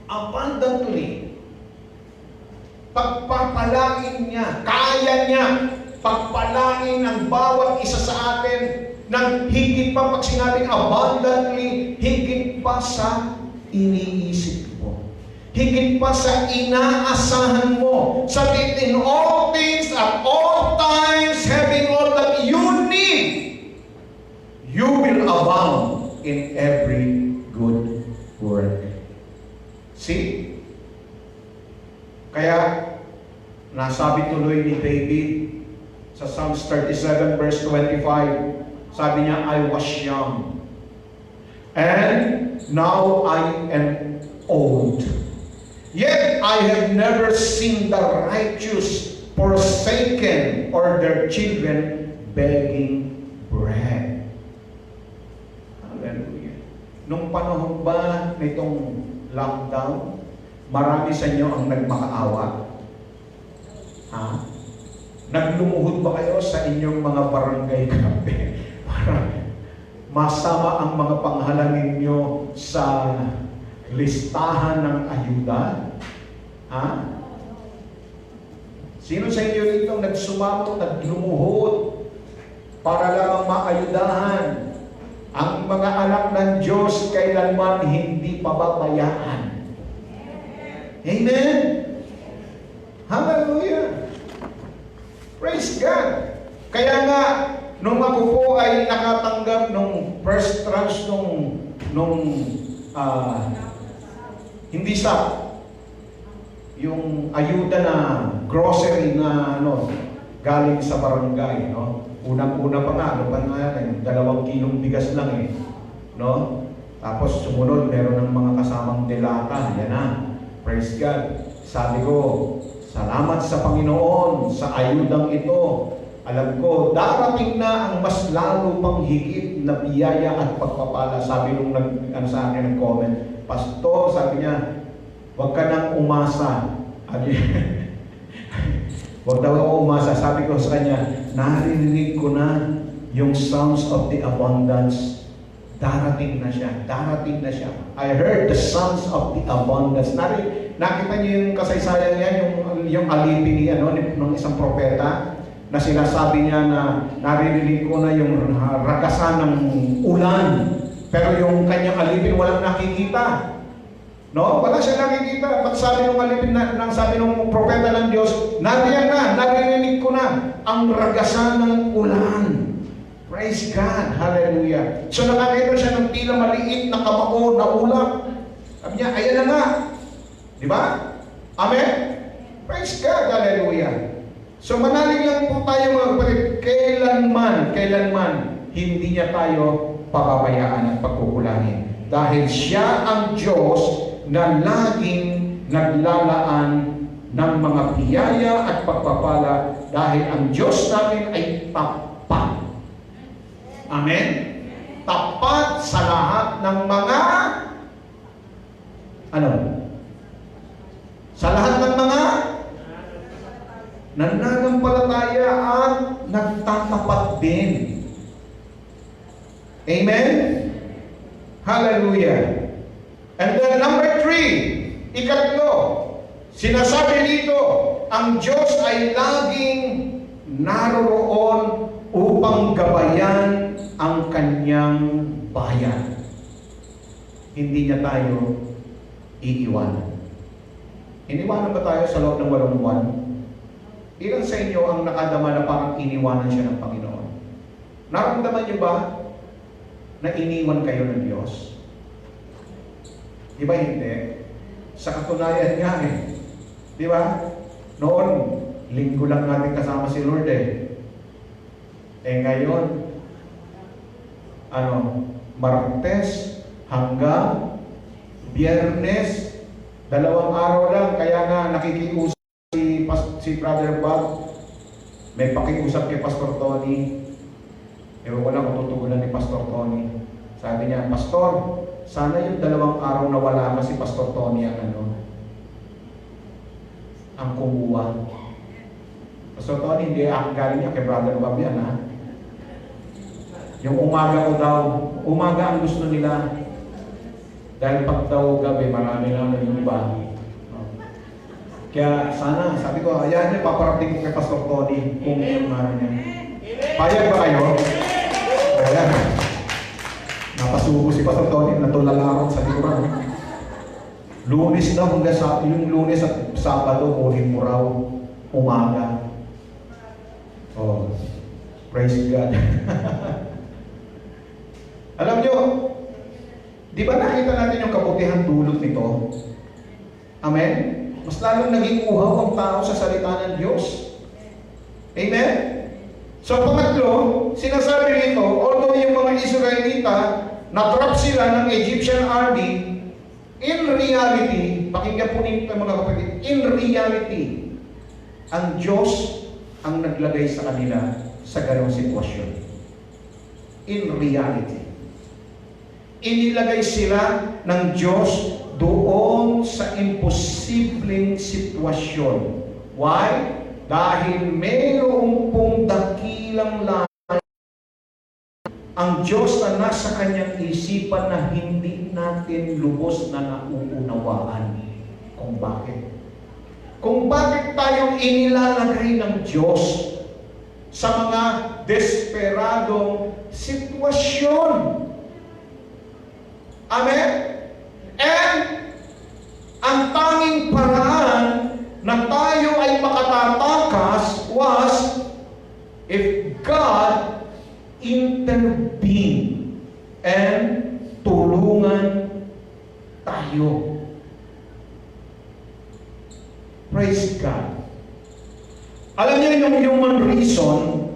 Abundantly. Pagpapalangin niya, kaya niya pagpalangin ang bawat isa sa atin ng higit pa, pag sinabing abundantly, higit pa sa iniisip mo. Higit pa sa inaasahan mo. Sabi, in all things, at all times, having all that you need, you will abound in every good work. See? Kaya, nasabi tuloy ni David sa Psalms 37 verse 25, sabi niya, I was young, and now I am old. Yet I have never seen the righteous forsaken or their children begging bread. Hallelujah. Nung panahon ba nitong lockdown, marami sa inyo ang nagmakaawa? Ha? Naglumuhod ba kayo sa inyong mga barangay cafe para masama ang mga panghalangin nyo sa listahan ng ayuda? Ha? Sino sa inyo dito nagsumamo, naglumuhod para lamang maayudahan ang mga anak ng Diyos kailanman hindi pababayaan? Amen? Hallelujah! Praise God! Kaya nga, nung ako po ay nakatanggap nung first tranche hindi sa yung ayuda na grocery na galing sa barangay, no? Unang-una pa nga, yan, 2 kilong bigas lang eh, no? Tapos sumunod, meron ng mga kasamang delata, yan na. Praise God. Sabi ko, salamat sa Panginoon sa ayudang ito. Alam ko, darating na ang mas lalo pang higit na biyaya at pagpapala. Sabi nung sa akin nag-comment, Pastor, sabi niya, huwag ka nang umasa. Huwag daw ako umasa. Sabi ko sa kanya, narinig ko na yung sounds of the abundance. Darating na siya. Darating na siya. I heard the sounds of the abundance. Nakita niyo yung kasaysayan niya, yung alipin niya, ng isang propeta, na sinasabi niya na naririnig ko na yung ragasan ng ulan. Pero yung kanyang alipin walang nakikita. No? Wala siya nakikita. Ba't sabi ng alipin sabi ng propeta ng Diyos, nariyan na, naririnig ko na ang ragasan ng ulan. Praise God. Hallelujah. So nakakita siya ng tila maliit na kamao na ulap. Sabi niya, ayan na nga. Di ba? Amen? Praise God. Hallelujah. So manalig lang po tayo mga kapatid, kailanman, hindi niya tayo pababayaan at pagkukulangin. Dahil siya ang Diyos na laging naglalaan ng mga biyaya at pagpapala dahil ang Diyos natin ay tapat. Amen? Tapat sa lahat ng mga sa lahat ng mga nananampalataya at nagtatapat din. Amen? Hallelujah. And then number 3, ikatlo, sinasabi dito, ang Diyos ay laging naroroon upang gabayan ang kanyang bayan. Hindi niya tayo iiwanan. Iniwanan ba tayo sa loob ng 8 buwan? Ilan sa inyo ang nakadama na parang iniwanan siya ng Panginoon? Naramdaman niyo ba na iniwan kayo ng Diyos? Di ba hindi? Sa katunayan nga eh. Di ba? Noon, linggo lang natin kasama si Lord eh. Ngayon, Martes hanggang Biyernes, 2 araw lang. Kaya nga nakikiusap si Brother Bob, may pakiusap kay Pastor Tony. Ewan ko lang kung tutugunan ni Pastor Tony. Sabi niya, Pastor, sana yung 2 araw na wala ka si Pastor Tony ang kumuha. So, Tony, hindi ang galing niya kay Brother Bob yan, ha? Yung umaga ko daw, umaga ang gusto nila. Dahil pag daw gabi, marami lang yung iba. Kaya sana, sabi ko, ayan niya, paparating ko kay Pastor Tony kung meron niya. Payag ba kayo? Ayan. Napasubo si Pastor Tony, natulalaran sa likuran. Lunes daw, hanggang sa, yung Lunes at Sabado, kunin mo raw, umaga. Oh, praise God. Alam nyo, di ba nakita natin yung kabutihan dulot nito? Amen? Mas lalong naging uhaw ang tao sa salita ng Diyos. Amen? So pangatlo, sinasabi nito, although yung mga Israelita, natrap sila ng Egyptian army, in reality, pakinggan po ninyo mga kapatid, in reality, ang Diyos ang naglagay sa kanila sa ganong sitwasyon. In reality. Inilagay sila ng Diyos doon sa imposibleng sitwasyon. Why? Dahil mayroong pong dakilang lahat ang Diyos na nasa kanyang isipan na hindi natin lubos na nauunawaan. Kung bakit? Kung bakit tayo inilalagay ng Diyos sa mga desperadong sitwasyon. Amen? And ang tanging paraan na tayo ay makatatakas was if God intervene and tulungan tayo. Praise God. Alam niyo yung human reason,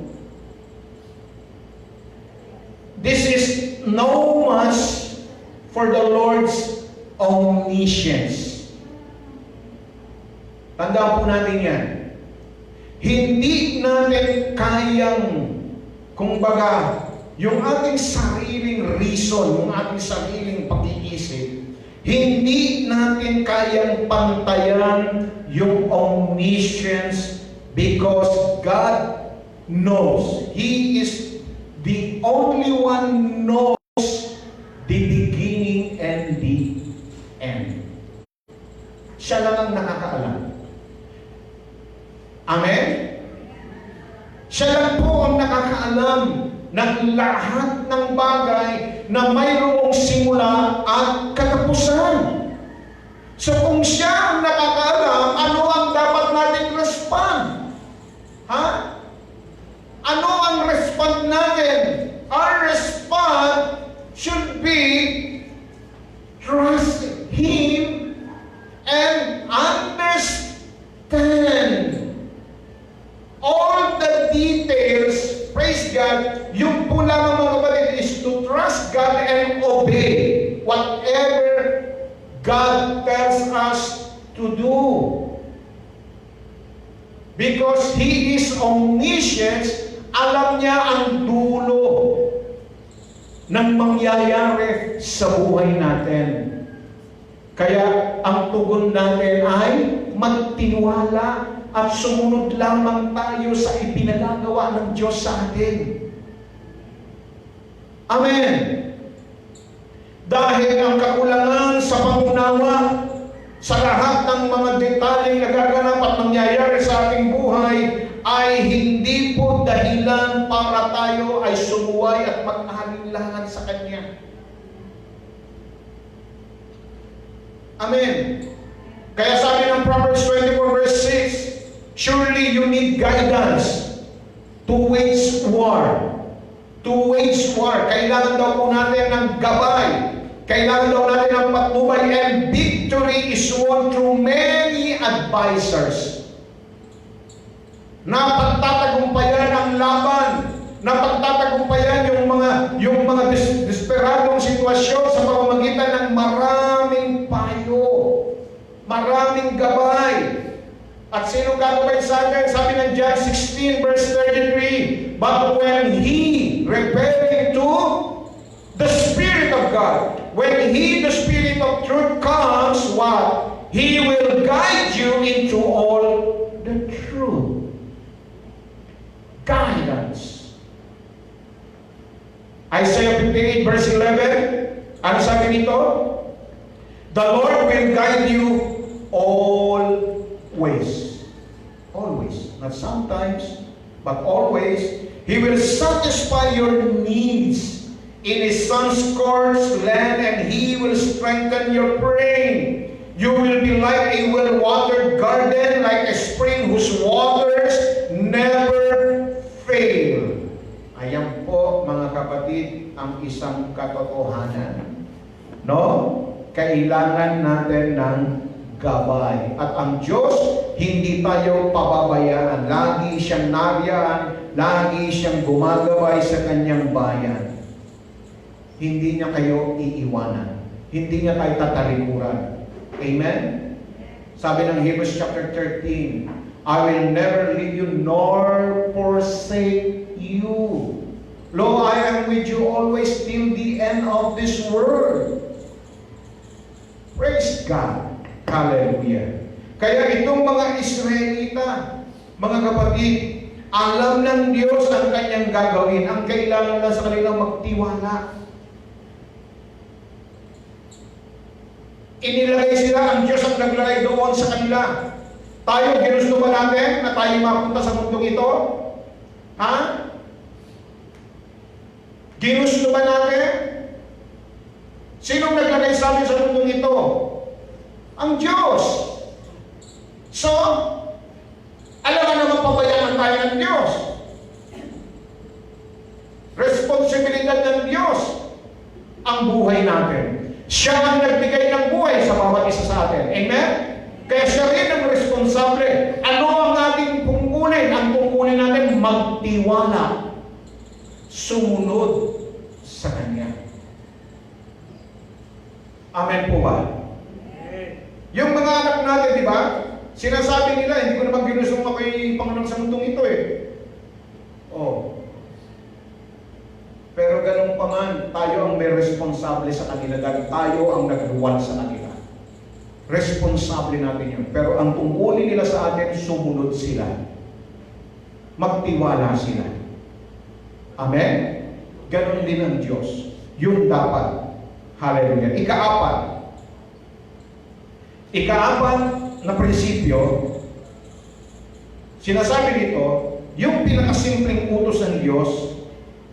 this is no match for the Lord's omniscience. Tandaan po natin yan. Hindi natin kayang, kumbaga, yung ating sariling reason, yung ating sariling pag-iisip, hindi natin kayang pantayan yung omniscience because God knows. He is the only one knows the beginning and the end. Siya lang ang nakakaalam. Amen? Siya lang po ang nakakaalam ng lahat ng bagay na mayroong simula at katapusan. So kung siya ang nakakaalam, ano ang dapat nating respond? Ha? Ano ang respond natin? Our response should be trust Him and understand all the details. Praise God. Yung po lang mga kapatid is to trust God and obey whatever God tells us to do. Because He is omniscient, alam niya ang dulo ng mangyayari sa buhay natin. Kaya ang tugon natin ay magtiwala at sumunod lamang tayo sa ipinagagawa ng Diyos sa atin. Amen. Dahil ang kakulangan sa pangunawa sa lahat ng mga detalyeng nagaganap at mangyayari sa ating buhay ay hindi po dahilan para tayo ay sumuway at mag-alinlangan sa Kanya. Amen. Kaya sabi ng Proverbs 24 verse 6, surely you need guidance to wage war. To wage war. Kailangan daw po natin ng gabay. Kailangan daw natin ng patnubay, and victory is won through many advisors. Na pagtatagumpayan ang laban, na pagtatagumpayan yung mga desperadong sitwasyon sa pamamagitan ng maraming payo, maraming gabay. At sino gagabay sa atin? Sabi ng John 16 verse 33, but when He, referring to the Spirit of God, when He, the Spirit of truth, comes, what? He will guide you into all the truth. Isaiah 58 verse 11. Ano sabi nito? The Lord will guide you always. Always. Not sometimes, but always. He will satisfy your needs in His sun-scorched land, and He will strengthen your frame. You will be like a well-watered garden, like a spring whose waters never fail. Ayan po, mga kapatid, ang isang katotohanan. No? Kailangan natin ng gabay. At ang Diyos, hindi tayo pababayaan. Lagi siyang nariyan, lagi siyang gumagabay sa kanyang bayan. Hindi niya kayo iiwanan. Hindi niya tayo tatalikuran. Amen? Sabi ng Hebrews chapter 13, I will never leave you nor forsake you. Lo, I am with you always till the end of this world. Praise God. Hallelujah. Kaya itong mga Israelita, mga kapatid, alam ng Diyos ang kanyang gagawin. Ang kailangan lang sa kanilang magtiwala. Inilagay sila, ang Diyos ang naglagay doon sa kanila. Tayo, ginusto ba natin na tayo mapunta sa mundong ito? Ha? Ginusto ba natin? Sinong naglagay sa amin sa mundong ito? Ang Diyos. So, alam nga naman pabayaan tayo ng Diyos. Responsibilidad ng Diyos ang buhay natin. Siya ang nagbigay ng buhay sa bawat isa sa atin. Amen? Kaya siya rin ang responsable. Ano ang ating pungkunin? Ang pungkunin natin, magtiwala. Sumunod sa Kanya. Amen po ba? Yung mga anak natin, di ba? Sinasabi nila, hindi ko naman ginusong ako'y Panginoon sa mundong ito eh. Oh. Pero ganun pa man, tayo ang may responsable sa kanila dahil tayo ang nagluwal sa kanila. Responsable natin yun. Pero ang tungkulin nila sa atin, sumunod sila. Magtiwala sila. Amen? Ganun din ang Diyos. Yun dapat. Hallelujah. Ikaapat na prinsipyo, sinasabi nito, yung pinakasimpleng utos ng Diyos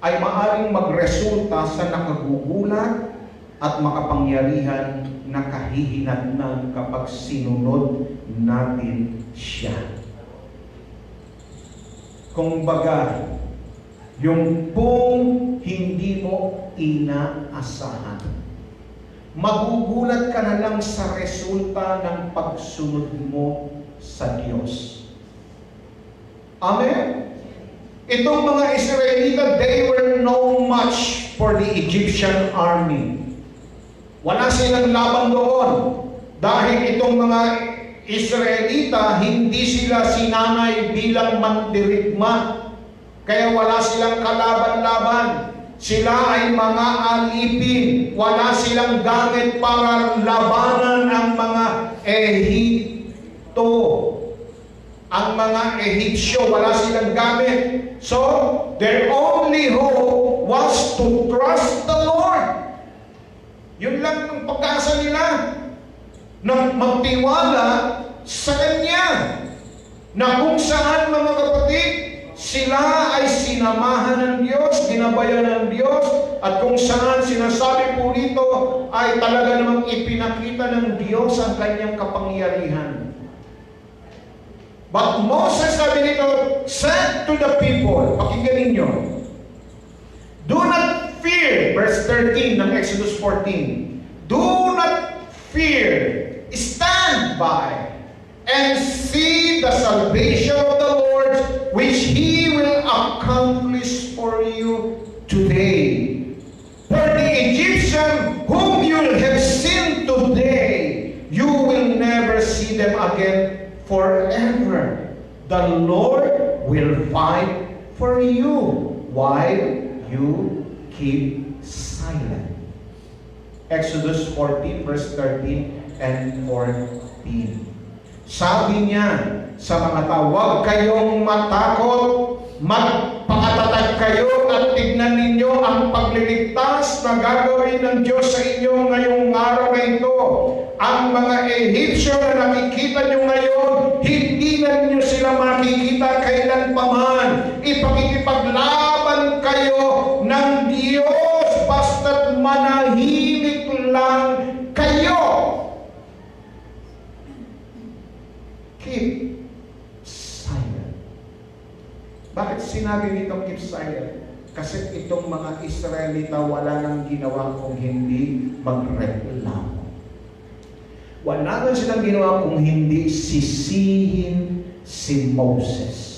ay maaaring magresulta sa nakagugulat at makapangyarihan na kahihinatnan kapag sinunod natin siya. Kung baga, yung pong hindi mo inaasahan, magugulat ka na lang sa resulta ng pagsunod mo sa Diyos. Amen? Itong mga Israelita, they were no match for the Egyptian army. Wala silang laban doon. Dahil itong mga Israelita, hindi sila sinanay bilang mandirigma. Kaya wala silang kalaban-laban. Sila ay mga alipin. Wala silang gamit para labanan ang mga Ehipto. Ang mga Ehipsyo, wala silang gamit. So, their only hope was to trust the Lord. Yun lang ang pagkasa nila. Na magtiwala sa Kanya. Na kung saan, mga kapatid, sila ay sinamahan ng Diyos, ginabayan ng Diyos, at kung saan sinasabi po rito ay talaga namang ipinakita ng Diyos ang Kanyang kapangyarihan. But Moses, sabi nito, said to the people, pakinggan ninyo, do not fear, verse 13 ng Exodus 14, do not fear, stand by, and see the salvation of the Lord, which He will accomplish for you today. For the Egyptian whom you have seen today, you will never see them again forever. The Lord will fight for you while you keep silent. Exodus 14 verse 13 and 14. Sabi niya sa mga tao, huwag kayong matakot, Pakatatag kayo at tignan ninyo ang pagliligtas na gagawin ng Diyos sa inyo ngayong araw na ito. Ang mga Ehipsyo na nakikita nyo ngayon, hindi na ninyo sila makikita kailanpaman. Ipakikipaglaban kayo ng Diyos basta't manahimik lang kayo. Keep silent. Bakit sinabi nitong keep silent? Kasi itong mga Israelita wala nang ginawa kung hindi magreklamo. Wala nang silang ginawa kung hindi sisihin si Moses.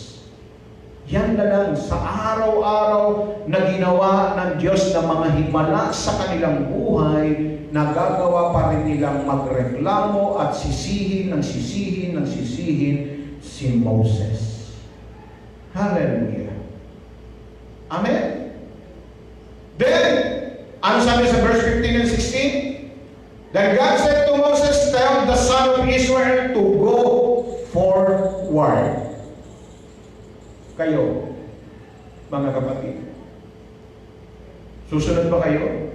Yan na lang sa araw-araw na ginawa ng Diyos na mga himala sa kanilang buhay, nagagawa pa rin nilang magreklamo at sisihin si Moses. Hallelujah. Amen? Then, ano sabi sa verse 15 and 16? Then God said to Moses, tell the son of Israel to go forward. Kayo, mga kapatid, susunod ba kayo?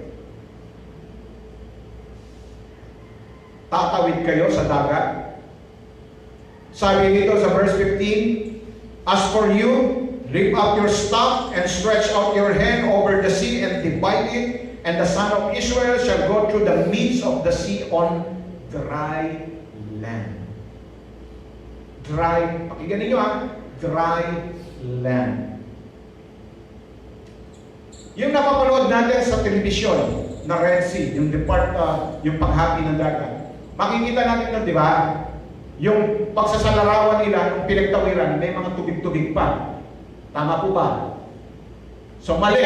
Tatawid kayo sa dagat? Sabi dito sa verse 15, as for you, lift up your staff and stretch out your hand over the sea and divide it, and the son of Israel shall go through the midst of the sea on dry land. Dry, pakinggan ninyo dry land. Yung napapanood natin sa telebisyon na Red Sea, yung yung paghati ng dagat, makikita natin nun, di ba? Yung pagsasalarawan nila, yung pinagtawiran, may mga tubig-tubig pa. Tama po ba? So mali.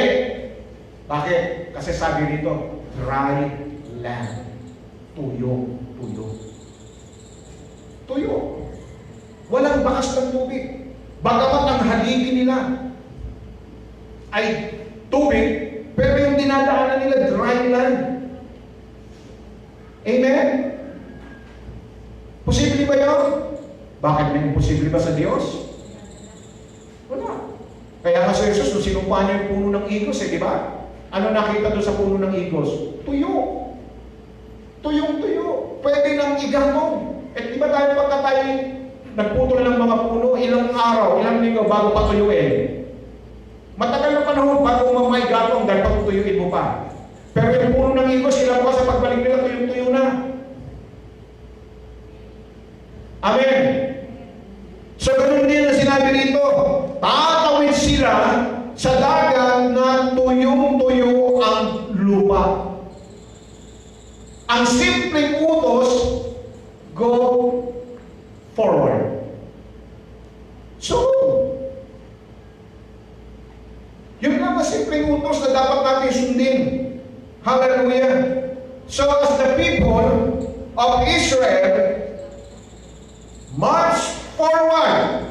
Bakit? Kasi sabi dito, dry land. Tuyo. Walang bakas ng tubig. Bagamat ang haligi nila ay tubig, pero yung dinadaanan nila dry land. Amen? Posible ba yun? Bakit may imposible ba sa Diyos? Wala. Kaya nga sa Jesus, nung sinumpaan niya yung puno ng igos, di ba? Ano nakita doon sa puno ng igos? Tuyo. Tuyong-tuyo. Pwede nang igatong. Di ba tayo pagka tayo nagputol ng mga puno, ilang araw, ilang linggo bago patuyuin? Matagal na panahon bago mamay gatong dahil patutuyuin mo pa. Pero yung puno ng igos, ilang pa sa pagbalik nila, tuyong-tuyo na. Amen. So, ganun din ang sinabi rito. Tatawid sila sa dagat na tuyong-tuyo ang lupa. Ang simpleng utos, go forward. So, yun lang ang simpleng utos na dapat natin sundin. Hallelujah. So, as the people of Israel march forward,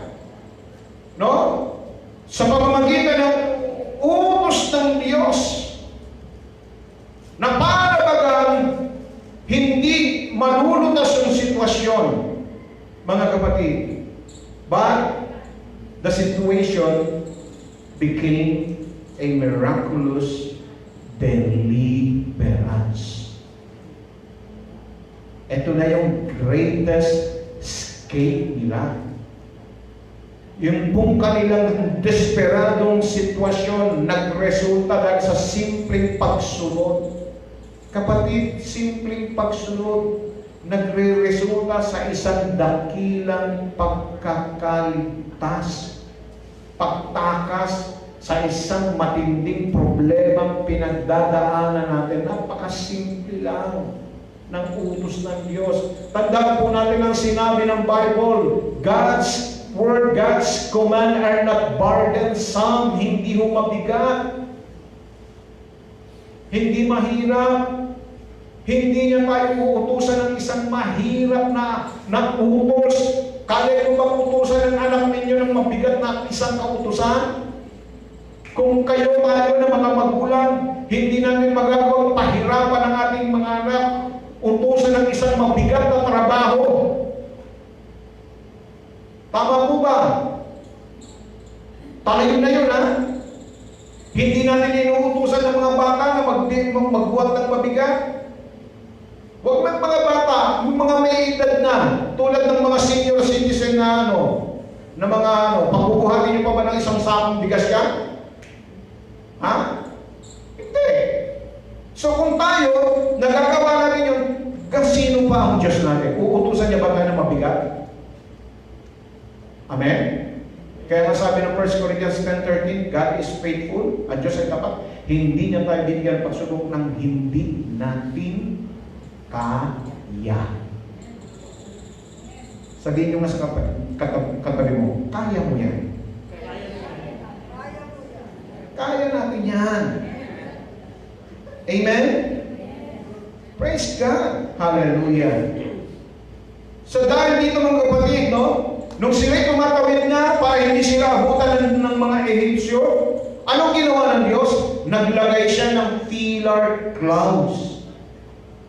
no? Sa pamamagitan ng utos ng Diyos na para bagang hindi malulutas yung sitwasyon, mga kapatid. But the situation became a miraculous deliverance. Ito na yung greatest escape nila. Yung pong kanilang desperadong sitwasyon nagresulta dahil sa simpleng pagsunod. Kapatid, simpleng pagsunod nagre-resulta sa isang dakilang pagkakaligtas, pagtakas sa isang matinding problemang pinagdadaanan natin. Napakasimple lang ng utos ng Diyos. Tandaan po natin ang sinabi ng Bible, God's word, God's command are not burdensome. Hindi ho mabigat. Hindi mahirap. Hindi niya tayo uutusan ng isang mahirap na utos. Kaya mo bang utusan ng anak ninyo ng mabigat na isang kautusan? Kung kayo tayo na mga magulang, hindi namin magagawang pahirapan ang ating mga anak, utusan ng isang mabigat na trabaho. Tama po ba? Tayo na yun, ha? Hindi natin inuutusan ng mga bata na magbuhat ng mabigat. Huwag ng mga bata, yung mga may edad na, tulad ng mga senior citizen na pagbubuhatin niyo pa ba ng isang sakong bigas yan? Ha? Hindi. So kung tayo, nagagawa natin yun, sino pa ang Diyos natin? Uutusan niya ba tayo ng mabigat? Amen? Kaya nga sabi ng 1 Corinthians 10:13, God is faithful, ang Diyos ay tapat. Hindi niya tayo binigyan pagsubok ng hindi natin kaya. Sabihin nyo nga sa katabi mo, kaya mo yan. Kaya natin yan. Amen? Praise God. Hallelujah. So dahil dito mga kapatid, no? Nung sila'y tumatawid na para hindi sila abutan ng mga Ehipsyo, anong ginawa ng Diyos? Naglagay siya ng pillar clouds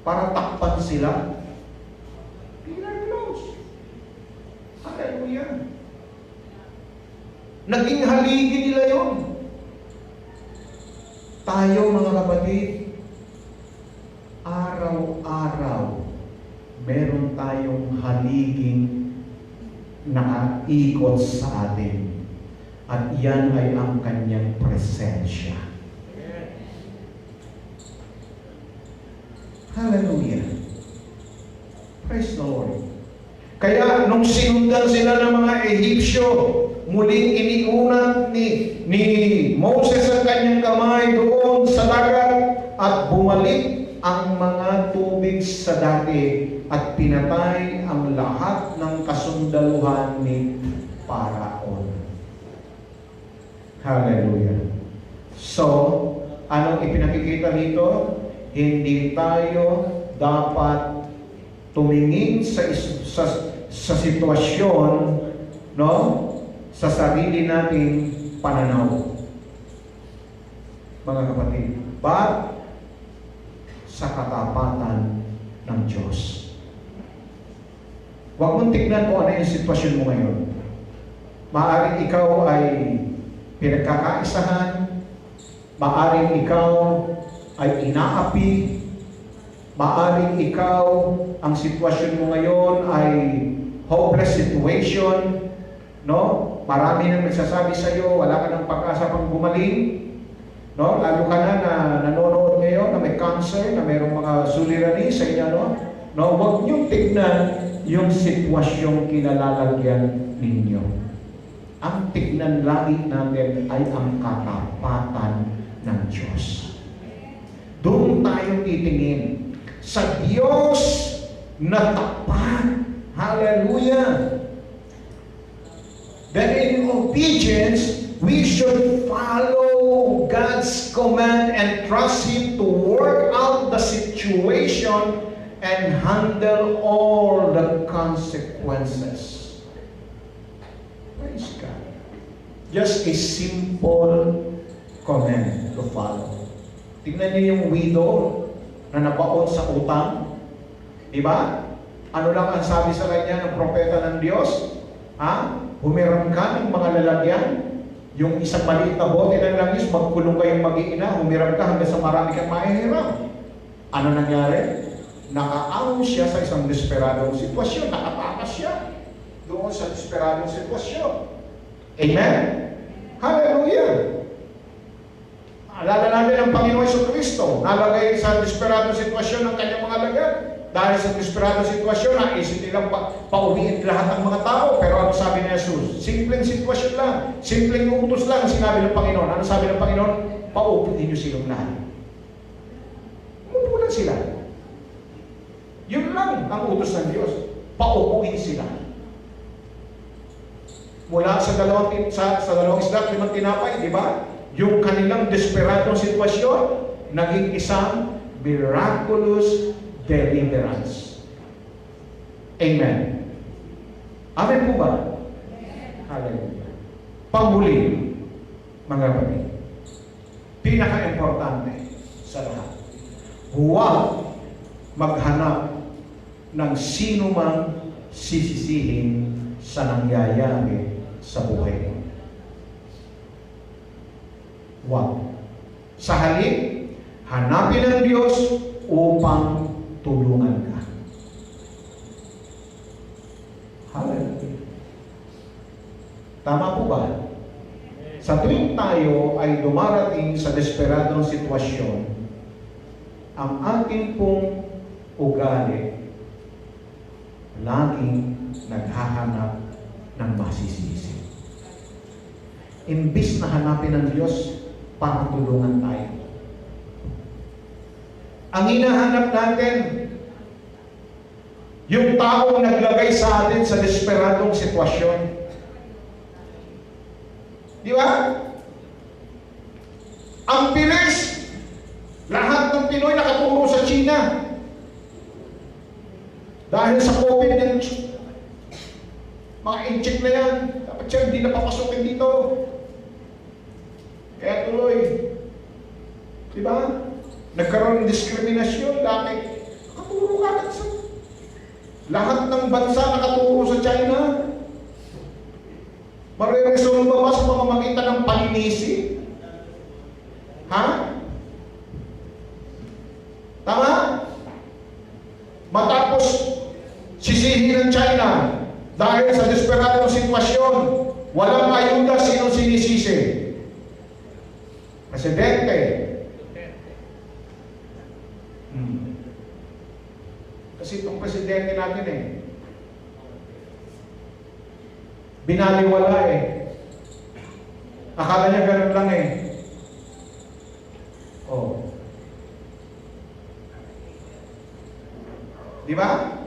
para takpan sila. Pillar clouds. Hallelujah. Naging haligi nila yon. Tayo mga kapatid, araw-araw meron tayong haliging nakaikot sa atin. At yan ay ang kanyang presensya. Hallelujah. Praise the Lord. Kaya nung sinundan sila ng mga Ehipsyo, muling iniunat ni Moses ang kanyang kamay doon sa dagat at bumalik ang mga tubig sa dati at pinatay ang lahat ng kasundaluhan ni Paraon. Hallelujah. So, anong ipinakikita dito? Hindi tayo dapat tumingin sa sitwasyon, no? Sa sarili nating pananaw. Mga kapatid, but sa katapatan ng Diyos. Huwag mong tignan kung ano yung sitwasyon mo ngayon. Maaring ikaw ay pinagkakaisahan, maaring ikaw ay inaapi, maaring ikaw, ang sitwasyon mo ngayon ay hopeless situation, no? Marami nang nagsasabi sa iyo, wala ka ng pag-asa pang gumaling, no? Lalo ka na nanonood ngayon na may cancer, na mayroong mga sulirani sa inyo, no? No, huwag niyong tignan yung sitwasyong kinalalagyan ninyo. Ang tignan lagi natin ay ang katapatan ng Diyos. Doon tayo titingin sa Diyos na tapat. Hallelujah! That in obedience, we should follow God's command and trust Him to work out the situation and handle all the consequences. Praise God. Just a simple command to follow. Tingnan niyo yung widow na nabaon sa utang. Diba? Ano lang ang sabi sa kanya ng propeta ng Diyos? Ha? Humiram ka ng mga lalagyan. Yung isang maliit na bote ng langis, magkulong kayong mag-iina, humiram ka hanggang sa marami kang mahihiram. Ano nangyari? Nakaaw siya sa isang desperadong sitwasyon. Nakatakas siya doon sa desperadong sitwasyon. Amen? Hallelujah! Alala natin ang Panginoon Jesucristo, nalagay sa desperadong sitwasyon ng kanyang mga lagyan. Dahil sa desperadong sitwasyon, naisip nilang pauwiin lahat ng mga tao. Pero ano sabi ni Jesus? Simpleng sitwasyon lang. Simpleng utos lang sinabi ng Panginoon. Ano sabi ng Panginoon? Paupuin niyo silang lahat. Umupo lang sila. Yun lang ang utos ng Diyos. Paupuin sila. Mula sa dalawang isda at 5 tinapay, di ba? Yung kanilang desperadong sitwasyon, naging isang miraculous deliverance. Amen. Amen po ba? Hallelujah. Panghuli, mga kapatid, pinaka-importante sa lahat, huwag maghanap ng sino mang sisisihin sa nangyayari sa buhay mo. Huwag. Sa halip, hanapin ang Diyos upang tulungan ka. Hallelujah. Tama po ba? Sa tuwing tayo ay dumarating sa desperadong sitwasyon, ang ating pong ugali laging naghahanap ng masisisi. Imbis na hanapin ng Diyos para tulungan tayo. Ang hinahanap natin, yung taong naglagay sa atin sa desperadong sitwasyon. Di ba? Ang bilis! Lahat ng Pinoy nakaturo sa China. Dahil sa COVID yan, mga incheck na yan. Dapat siya hindi napapasukin dito. Kaya tuloy. Di ba? Nagkaroon ng diskriminasyon. Dati, nakaturo ka sa lahat ng bansa nakaturo sa China. Mariresolve ba sa pamamagitan ng paninisi? Ha? Tama? Matapos sisihin ng China dahil sa desperadong sitwasyon, walang ayuda, sino sinisisi? Presidente. Kasi itong presidente natin binaliwala Akala niya ganun lang Oh. Di ba?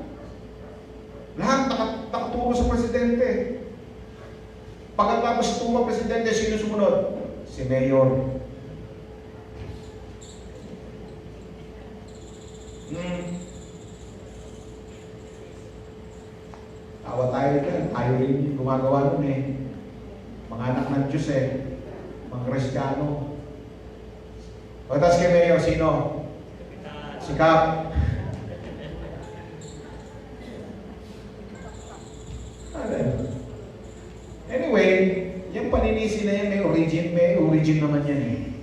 Lahat nakaturo sa presidente. Pagkatapos tuma presidente, sino sumunod? Si Mayor. Tawa tayo dyan. Tayo rin gumagawa nun Mga anak ng Diyos mga Kristiyano. Pagkatapos kay Mayor, sino? Si Kap. Anyway, yung paninisi na yan, may origin naman yan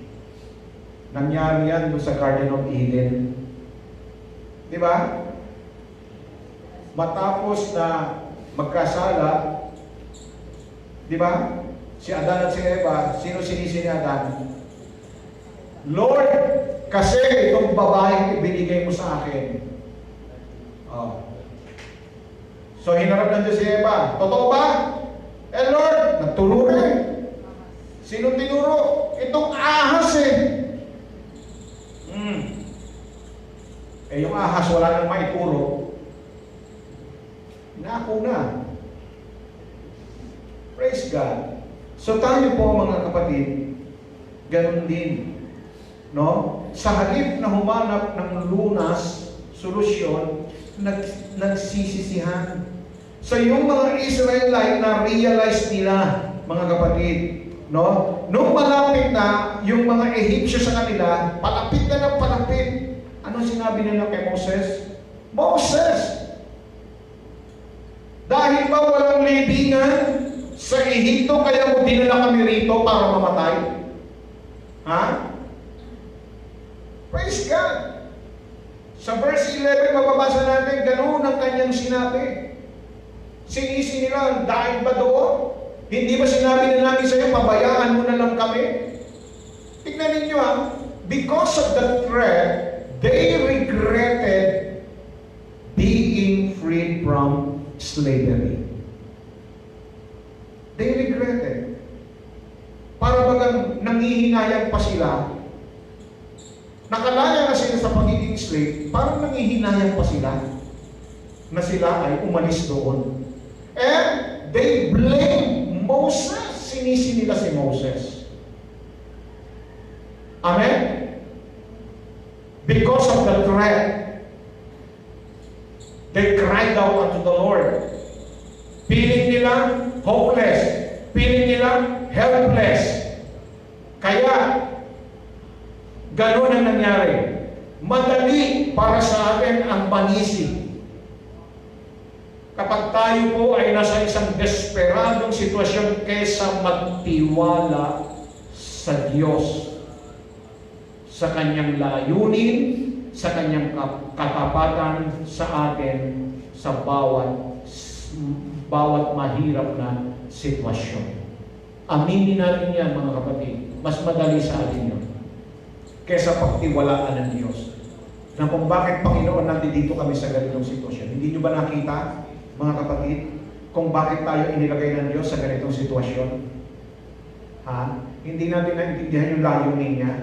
Nangyari yan doon sa Garden of Eden. Di ba? Matapos na magkasala, di ba? Si Adan at si Eva, sino sinisi ni Adan? Lord, kasi itong babaeng ibinigay mo sa akin. So, hinarap ng Diyos si Eva. Totoo ba? Lord, nagturo Sino tinuro? Itong ahas yung ahas wala nang maituro. Nako na. Praise God. So tayo po mga kapatid, ganun din. No? Sa halip na humanap ng lunas, solusyon, nagsisisihan. So yung mga Israelite na realize nila, mga kapatid, no? Nung malapit na yung mga Ehipsyo sa kanila, palapit na ng palapit. Anong sinabi nila kay Moses? Moses! Dahil ba walang libingan sa Ehipto, kaya mo dinala kami rito para mamatay? Ha? Praise God! Sa verse 11, mababasa natin, ganoon ang kanyang sinabi. Sinisi nila, dahil ba doon? Hindi ba sinabi na namin sa iyo, pabayaan mo na lang kami? Tignan ninyo because of the threat, they regretted being freed from slavery. They regretted. Para bagang nangihinayang pa sila, nakalaya na sila sa pagiging slave, parang nangihinayang pa sila na sila ay umalis doon. And they blame Moses. Sinisi nila si Moses. Amen? Because of the threat, they cried out unto the Lord. Piling nila hopeless. Piling nila helpless. Kaya, gano'n ang nangyari. Madali para sa atin ang panisi. Kapag tayo po ay nasa isang desperadong sitwasyon kaysa magtiwala sa Diyos. sa kanyang layunin, sa kanyang katapatan sa atin sa bawat mahirap na sitwasyon. Aminin natin yan, mga kapatid. Mas madali sa atin yun kaysa pagtiwalaan ng Diyos. Na kung bakit, Panginoon, nandito kami sa ganitong sitwasyon. Hindi nyo ba nakita, mga kapatid, kung bakit tayo inilagay ng Diyos sa ganitong sitwasyon? Ha? Hindi natin naintindihan yung layunin niya.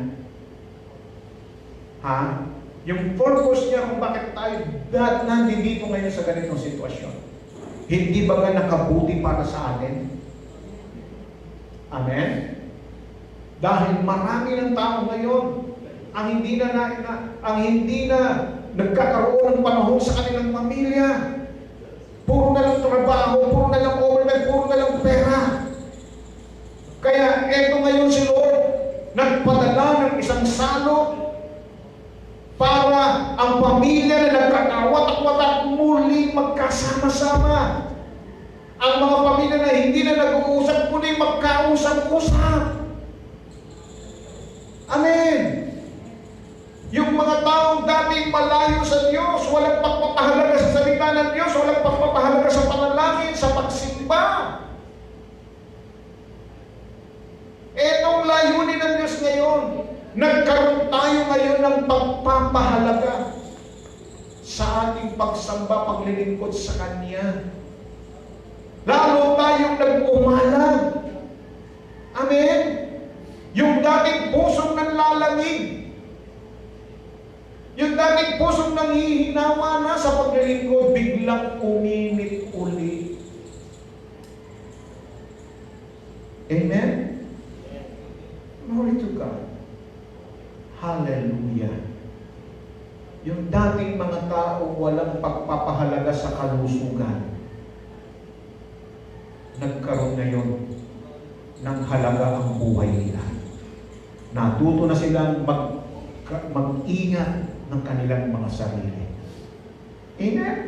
Ha? Yung purpose niya kung bakit tayo nandito ngayon sa ganitong sitwasyon. Hindi ba nga nakabuti para sa atin? Amen? Dahil marami ng tao ngayon ang hindi na nagkakaroon ng panahon sa kanilang pamilya. Puro na lang trabaho, puro na lang overtime, puro na lang pera. Kaya eto ngayon si Lord, nagpadala ng isang salot para ang pamilya na nagkakawat-watak muli magkasama-sama. Ang mga pamilya na hindi na nag-uusap, muli magkausap-usap. Amen. Yung mga taong dating malayo sa Diyos, walang pagpapahalaga sa salita ng Diyos, walang pagpapahalaga sa panalangin, sa pagsimba. Etong layunin ng Diyos ngayon, nagkaroon tayo ngayon ng pagpapahalaga sa ating pagsamba, paglilingkod sa Kanya. Lalo tayong nag-umalag. Amen? Yung dating pusong nanlalamig, yung dating pusong nanghihinawa na sa paglilingkod, biglang uminit uli. Amen? Glory to God. Hallelujah. Yung dating mga tao walang pagpapahalaga sa kalusugan, nagkaroon ngayon ng halaga ang buhay nila. Natuto na silang mag-ingat ng kanilang mga sarili. Amen?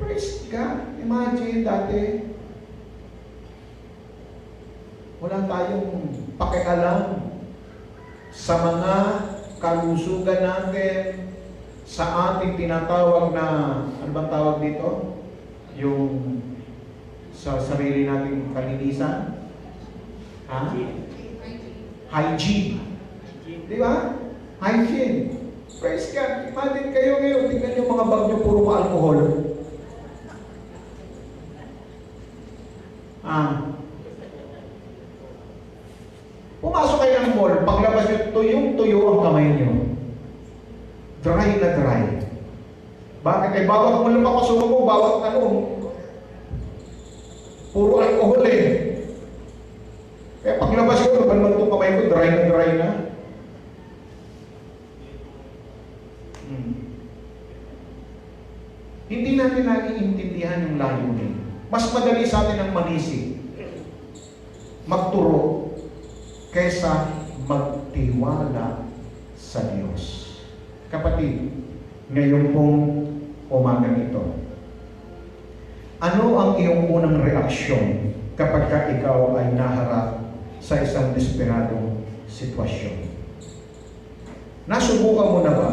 Praise God. Imagine dati, wala tayong pakialam sa mga kalusugan natin, sa ating tinatawag na, ano bang tawag dito? Yung sa sarili nating kalinisan? Ha? Hygiene. Di ba? Hygiene. Praise God. Imagine kayo ngayon, tingnan yung mga bag nyo, puro alcohol. Pumasok kayo ng mall, paglabas nyo, tuyong-tuyo ang kamay nyo. Dry na dry. Bakit? Eh, bawat mo lang papasok mo, bawat puro alcohol eh. Kaya paglabas ko, nabalman itong kamay ko, dry na. Hindi natin naiintindihan yung layunin. Mas madali sa atin ang manisig, magturo, kaysa magtiwala sa Diyos. Kapatid, ngayon pong umaga ito, ano ang iyong unang reaksyon kapag ka ikaw ay naharap sa isang desperadong sitwasyon? Nasubukan mo na ba,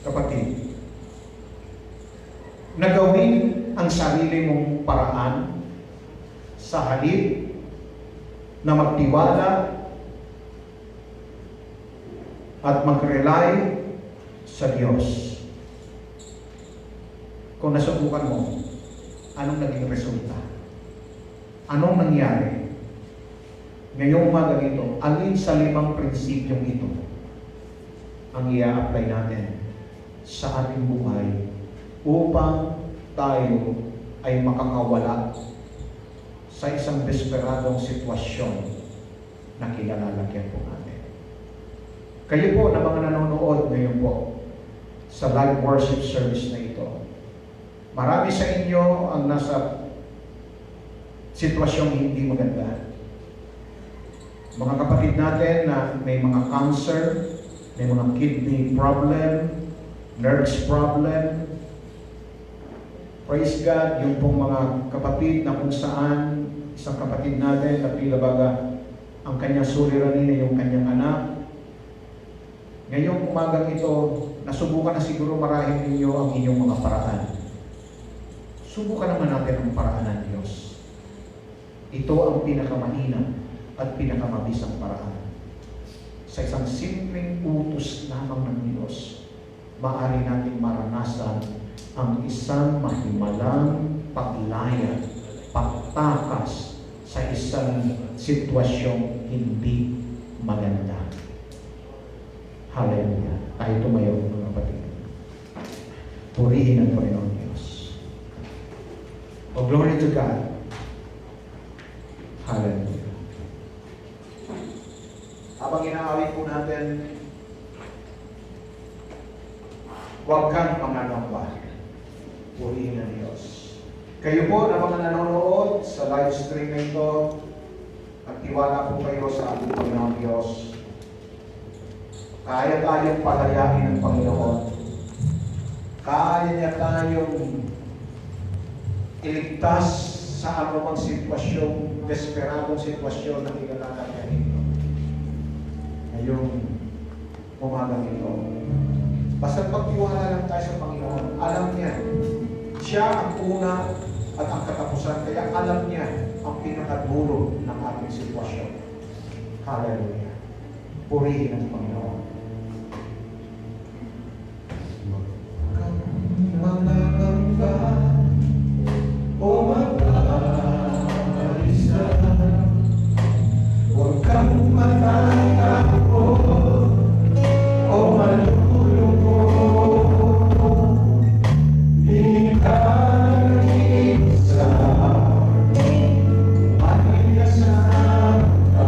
kapatid, na gawin ang sarili mong paraan sa halip na magtiwala at mag-rely sa Diyos? Kung nasubukan mo, anong naging resulta? Anong nangyari? Ngayong umaga ito, alin sa 5 prinsipyong ito ang i-apply natin sa ating buhay upang tayo ay makakawala sa isang desperadong sitwasyon na kinalalagyan po natin. Kayo po na mga nanonood ngayon po sa live worship service na ito, marami sa inyo ang nasa sitwasyong hindi maganda. Mga kapatid natin na may mga cancer, may mga kidney problem, nerves problem. Praise God, yung pong mga kapatid na kung saan isang kapatid natin na tila baga ang kanyang suliranin ay yung kanyang anak Ngayong umagang ito, nasubukan na siguro marahil ninyo ang inyong mga paraan. Subukan naman natin ang paraan ng Diyos. Ito ang pinakamainam at pinakamabisang paraan. Sa isang simpleng utos lamang ng Diyos, maaari natin maranasan ang isang mahimalang paglaya, pagtakas sa isang sitwasyong hindi maganda. Hallelujah. Tayo tumayo, mga kapatid. Purihin ang Panginoon Diyos. Oh, glory to God. Hallelujah. Habang inaawit po natin, huwag kang mangangamba. Purihin ang Diyos. Kayo po na mga nanonood sa live stream na ito, magtiwala po kayo sa ating Panginoon Diyos. Kaya tayong palayain ng Panginoon. Kaya niya tayong iligtas sa anumang sitwasyon, desperadong sitwasyon na kinalalayain. Ngayong umagang ito, basta magtiwala lang tayo sa Panginoon. Alam niya, siya ang una at ang katapusan. Kaya alam niya ang pinakadulo ng ating sitwasyon. Hallelujah. Purihin ang Panginoon. Magkakamba o mag-alisa, huwag kang matakot o malulungkot. Di ka isa, mahigasan ka.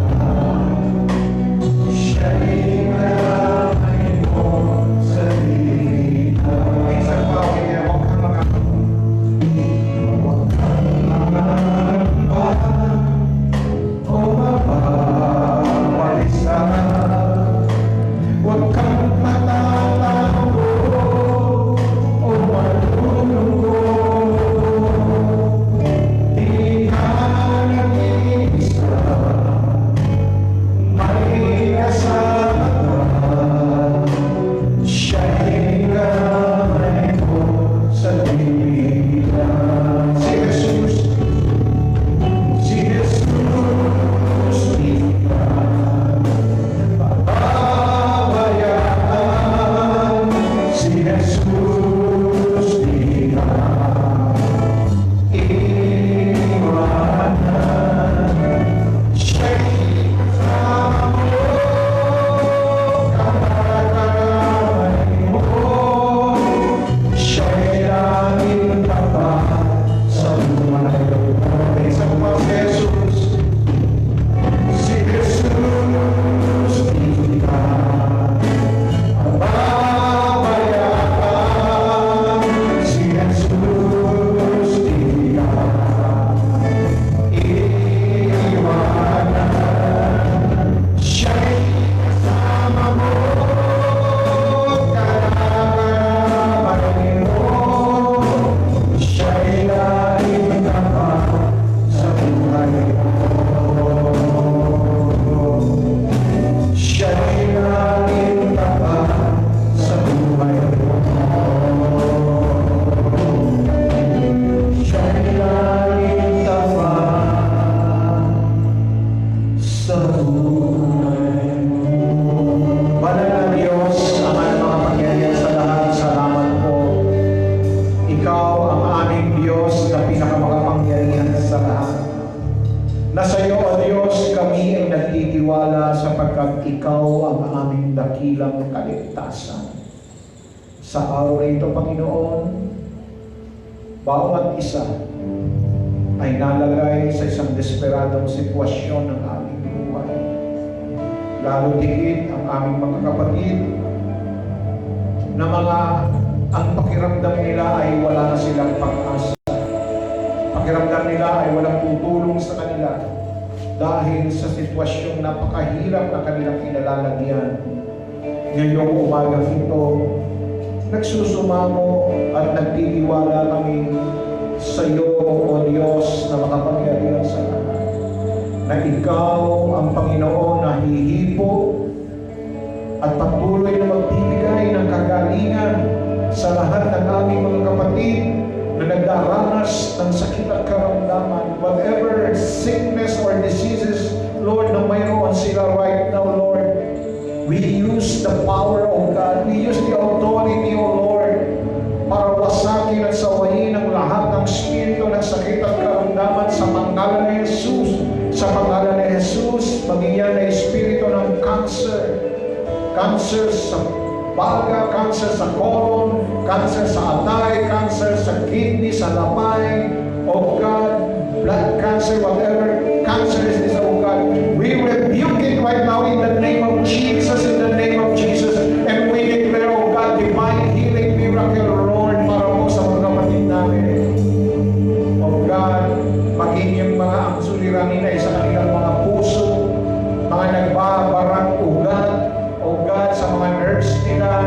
Siya'y maramay mo sa dita. Minsan pa, huwag kang makakapag. Huwag kang makakapag o mapapalisa. Huwag kang matatawag o malulungkot. Di ka nag-iisa, may kasama. Siya'y kamay mo sa dibdib. Si Jesus, si Jesus, di ka pababayaan. Si Jesus, di ka iiwanan. Siya'y kasama mo, kapakamay mo. Siya'y laging tapat sa buhay mo. Isa ko pa si Jesus, si Jesus, di ka pababayaan. Si Jesus, di ka iiwanan. Siya'y kasama mo, kakamay mo. Siya'y laging tapat sa buhay mo. Siya'y laging tapat sa buhay mo. Siya'y laging tapat sa buhay mo. Banal na Diyos, Ama ng mga pangyayari sa lahat, salamat po. Ikaw ang aming Diyos na pinakamakapangyarihan sa lahat. Nasa iyo, O Diyos, kami ay nagtitiwala sapagkat Ikaw ang aming dakilang kaligtasan. Sa araw na ito, Panginoon, bawat isa ay nalagay sa isang desperadong sitwasyon ng aming buhay. Lalo tigit ang aming mga kapatid na mga ang pakiramdam nila ay wala na silang pag-asa. Pakiramdam nila ay walang tutulong sa kanila dahil sa sitwasyong napakahirap na kanilang kinalalagyan. Ngayong umagang ito, nagsusumamo at nagtitiwala kami sa iyo, O Diyos na makapangyarihan sa lahat, na Ikaw ang Panginoon na hihipo at patuloy na magbibigay ng kagalingan sa lahat ng aming mga kapatid na nagdaranas ng sakit at karamdaman. Whatever sickness or diseases, Lord, na mayroon sila right now, Lord, we use the power of God. We use the authority, O Lord, para wasakin at sawayin ang lahat ng spirito ng sakit at karamdaman sa pangalan ni Jesus. Sa pangalan ni Jesus, maging yan ay spirito ng cancer. Cancer sa baga, cancer sa colon, cancer sa atay, cancer sa kidney, sa lapay, oh God, blood cancer, whatever cancer is this, oh God, we rebuke it right now in the name of Jesus, in the name of Jesus, and we declare, oh God, divine healing miracle, Lord, para po sa mga kapatid namin. Oh God, maging yung mga ang suliranin ay sa kanilang mga puso, mga nagbabarang ugat, oh God, sa mga nerves nila,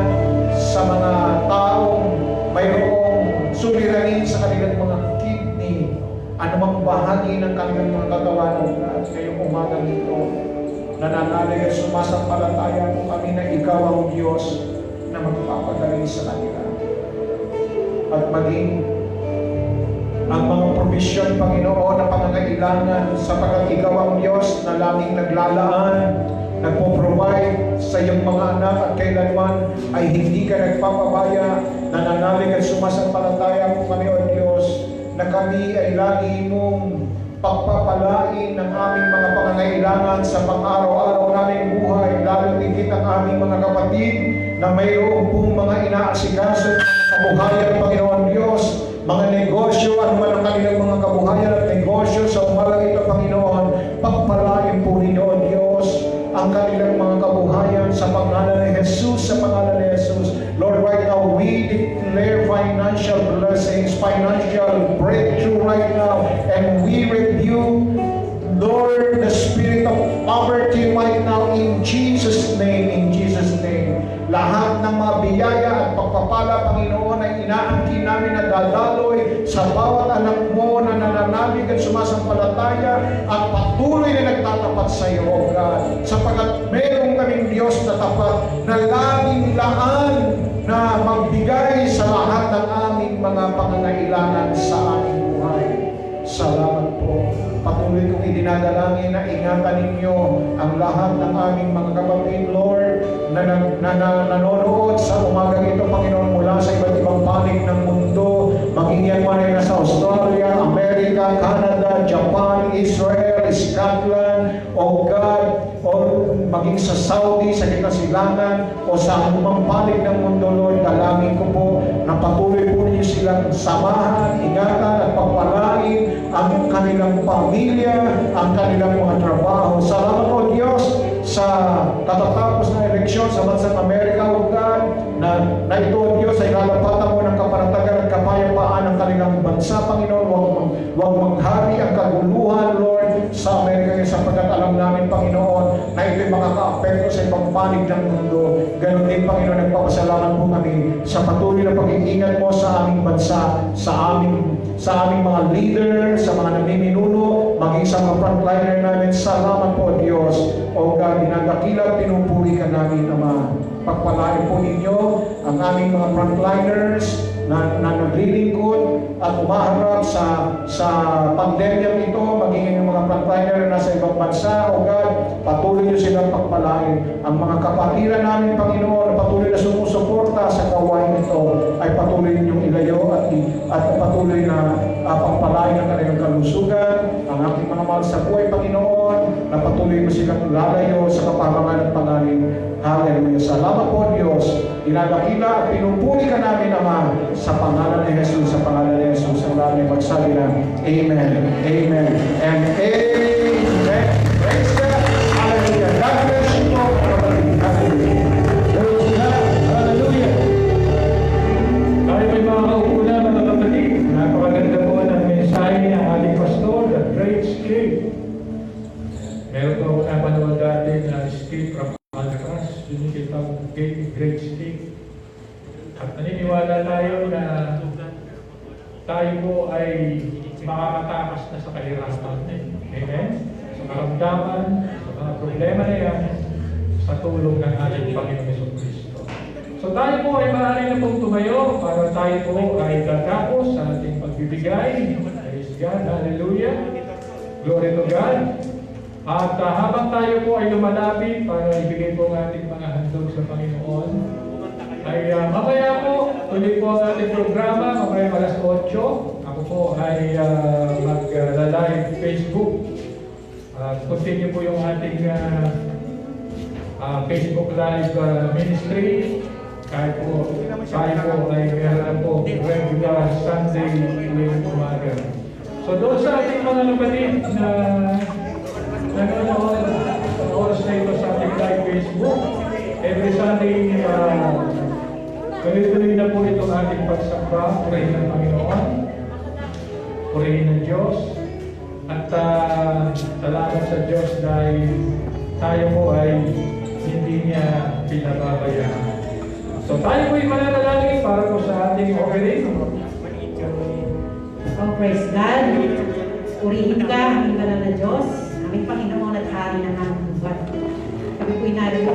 sa mga taong mayroong suliranin sa kanilang mga kidney, anumang bahagi ng kanilang mga katawan, oh God, ngayong umaga nito, nananalig at sumasampalataya po kami na Ikaw ang Diyos na magpapagaling sa kanila. At maging ang mga provision, Panginoon, na pangangailangan, sapagkat Ikaw ang Diyos na laging naglalaan, nagpo-provide sa iyong mga anak at kailanman ay hindi ka nagpapabaya, nananalig at sumasampalataya po kami, O Diyos, na kami ay lagi mong pagpapalain ng aming mga pangangailangan sa pang-araw-araw naming buhay, lalo tigit ang aming mga kapatid na mayroon pong mga inaasikaso ng kabuhayan, Panginoon Diyos, mga negosyo, ano man ang kanilang mga kabuhayan at negosyo sa umagang ito, Panginoon, pagpalain po ninyo, O Diyos, ang kanilang mga kabuhayan sa pangalan ni Jesus, sa pangalan ni Jesus. Lord, right now, we declare financial blessings, financial breakthrough right now, and we rebuke, Lord, the spirit of poverty right now in Jesus' name, in Jesus' name. Lahat ng mga biyaya at pagpapala, Panginoon, ay inaangkin namin na dadaloy sa bawat anak mo na nananalig at sumasampalataya at patuloy na nagtatapat sa iyo, O God. Sapagkat mayroong kaming Diyos na tapat na laging laan na magbigay sa lahat ng aming mga pangangailangan sa aming buhay. Salamat po. Patuloy kong idinadalangin na ingatan ninyo ang lahat ng aming mga kapatid, Lord, na nanonood sa umagang ito, Panginoon, mula sa iba't ibang panig ng mundo, maging yan man ay nasa Australia, Amerika, Canada, Japan, Israel, Scotland, O God, o maging sa Saudi, sa Kitasilangan, o sa anumang panig ng mundo, Lord, dalangin ko po na patuloy po ninyo silang samahan, ingatan at pagpalain ang kanilang pamilya, ang kanilang mga trabaho. Salamat po, Diyos, sa katatapos na eleksyon sa bansang Amerika, O God, na ito, O Diyos, ay lalapatan mo ng kapanatagan at kapayapaan ng kanilang bansa, Panginoon. Huwag maghari ang kaguluhan, Lord, sa Amerika, sapagkat alam namin, Panginoon, na ito'y makaka-apekto sa ibang panig ng mundo. Ganon din, Panginoon, nagpapasalamat po kami sa patuloy na pag-iingat mo sa aming bansa, sa aming mga leader, sa mga namiminuno, maging sa mga frontliner namin. Salamat po, Diyos. O God, dinadakila at pinupuri ka namin, Ama. Pagpalain po ninyo ang aming mga frontliners na naglilingkod at umaharap sa pandemya ito, maging yung mga frontliner na nasa ibang bansa. O God, patuloy nyo silang pagpalain. Ang mga kapatiran namin, Panginoon, patuloy na sumusuporta sa gawain ito, ay patuloy ninyong ilayo at patuloy na pagpalain ang kanilang kalusugan, ang aking mga mahal sa buhay, Panginoon, na patuloy mo silang lalayo sa kaparangan at pangalan. Hallelujah. Salamat po, Diyos. Dinadakila at pinupuri ka namin, Ama, sa pangalan ni Jesus, sa pangalan ni Jesus. Ang lahat magsabi na, Amen, Amen, and Amen. Praise God. Hallelujah. God bless you po, kapatid. Hallelujah. Praise God. Hallelujah. Tayo may mga kaupuna, mga kapatid. Napakaganda po ng mensahe ng ating pastor, the Great Escape. Meron po ako napanood dati na Escape from Alcatraz, yun yung kitang Great Escape. At naniniwala tayo na tayo po ay makakatakas na sa kahirapan. Amen? Sa karamdaman, sa mga problema na yan, sa tulong ng ating Panginoon Jesucristo. So tayo po ay maaari na pong tumayo para tayo po ay gagapos sa ating pagbibigay. Praise God, hallelujah. Glory to God. At habang tayo po ay lumalapit para ibigay po ang ating mga handog sa Panginoon, ay mamaya po, tuloy po ang ating programa, mamaya alas 8. Ako po ay mag-live Facebook. Continue po yung ating Facebook Live ministry. Kahit po, tayo po ay meron po regular Sunday tuwing umaga. So doon sa ating mga kapatid na nanonood sa oras na ito sa ating live Facebook, every Sunday, tuloy-tuloy na po itong ating pagsamba, purihin ng Panginoon, purihin ng Diyos, at salamat sa Diyos dahil tayo po ay hindi niya pinababayaan. So tayo po ay mananalangin para po sa ating offering. Oh, praise God. Purihin ka, aming banal na Diyos, aming Panginoon at Hari ng aming buwan. Kami po'y narito,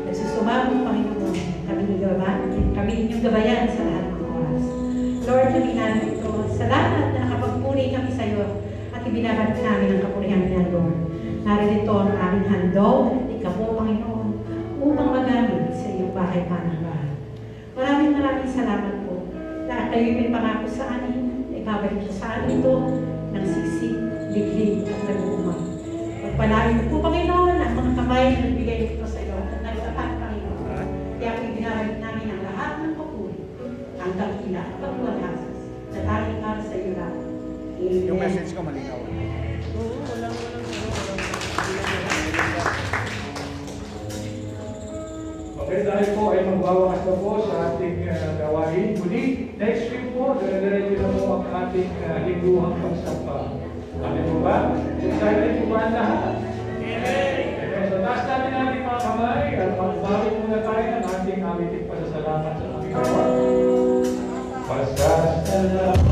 nagsusumabong Panginoon, kami inyong gabayan sa lahat ng oras. Lord, kami narito, salamat na nakapagpuri kami sa iyo at ibinabalik namin ang kapurihan niya, Lord. Narito ang aming handog, ikaw po, Panginoon, upang magamit sa iyong bahay panambahan. Maraming salamat po na kayo may pangako sa amin, ibabalik sa amin ito ng sisig, liglig at nag-uumang. Pagpalain po, Panginoon, ang mga kamay na nagbigay ito sa iyo at nagsapat, Panginoon. Kaya po ibinabalik namin ang lahat ng papuri, ang dakila at pagwalasas na tanging para sa iyo lang. Amen. Yung message ko malinaw. Okay, dahil po ay magbawakas na po sa ating gawain. Muli, next week po, dire-diretso na po ang ating lingguhang pagsamba. Ano po ba? Excited po ba ang lahat? Okay, so taas natin ating mga kamay at magbawin muna tayo ng ating awiting pasasalamat sa Panginoon. Pasasalamat.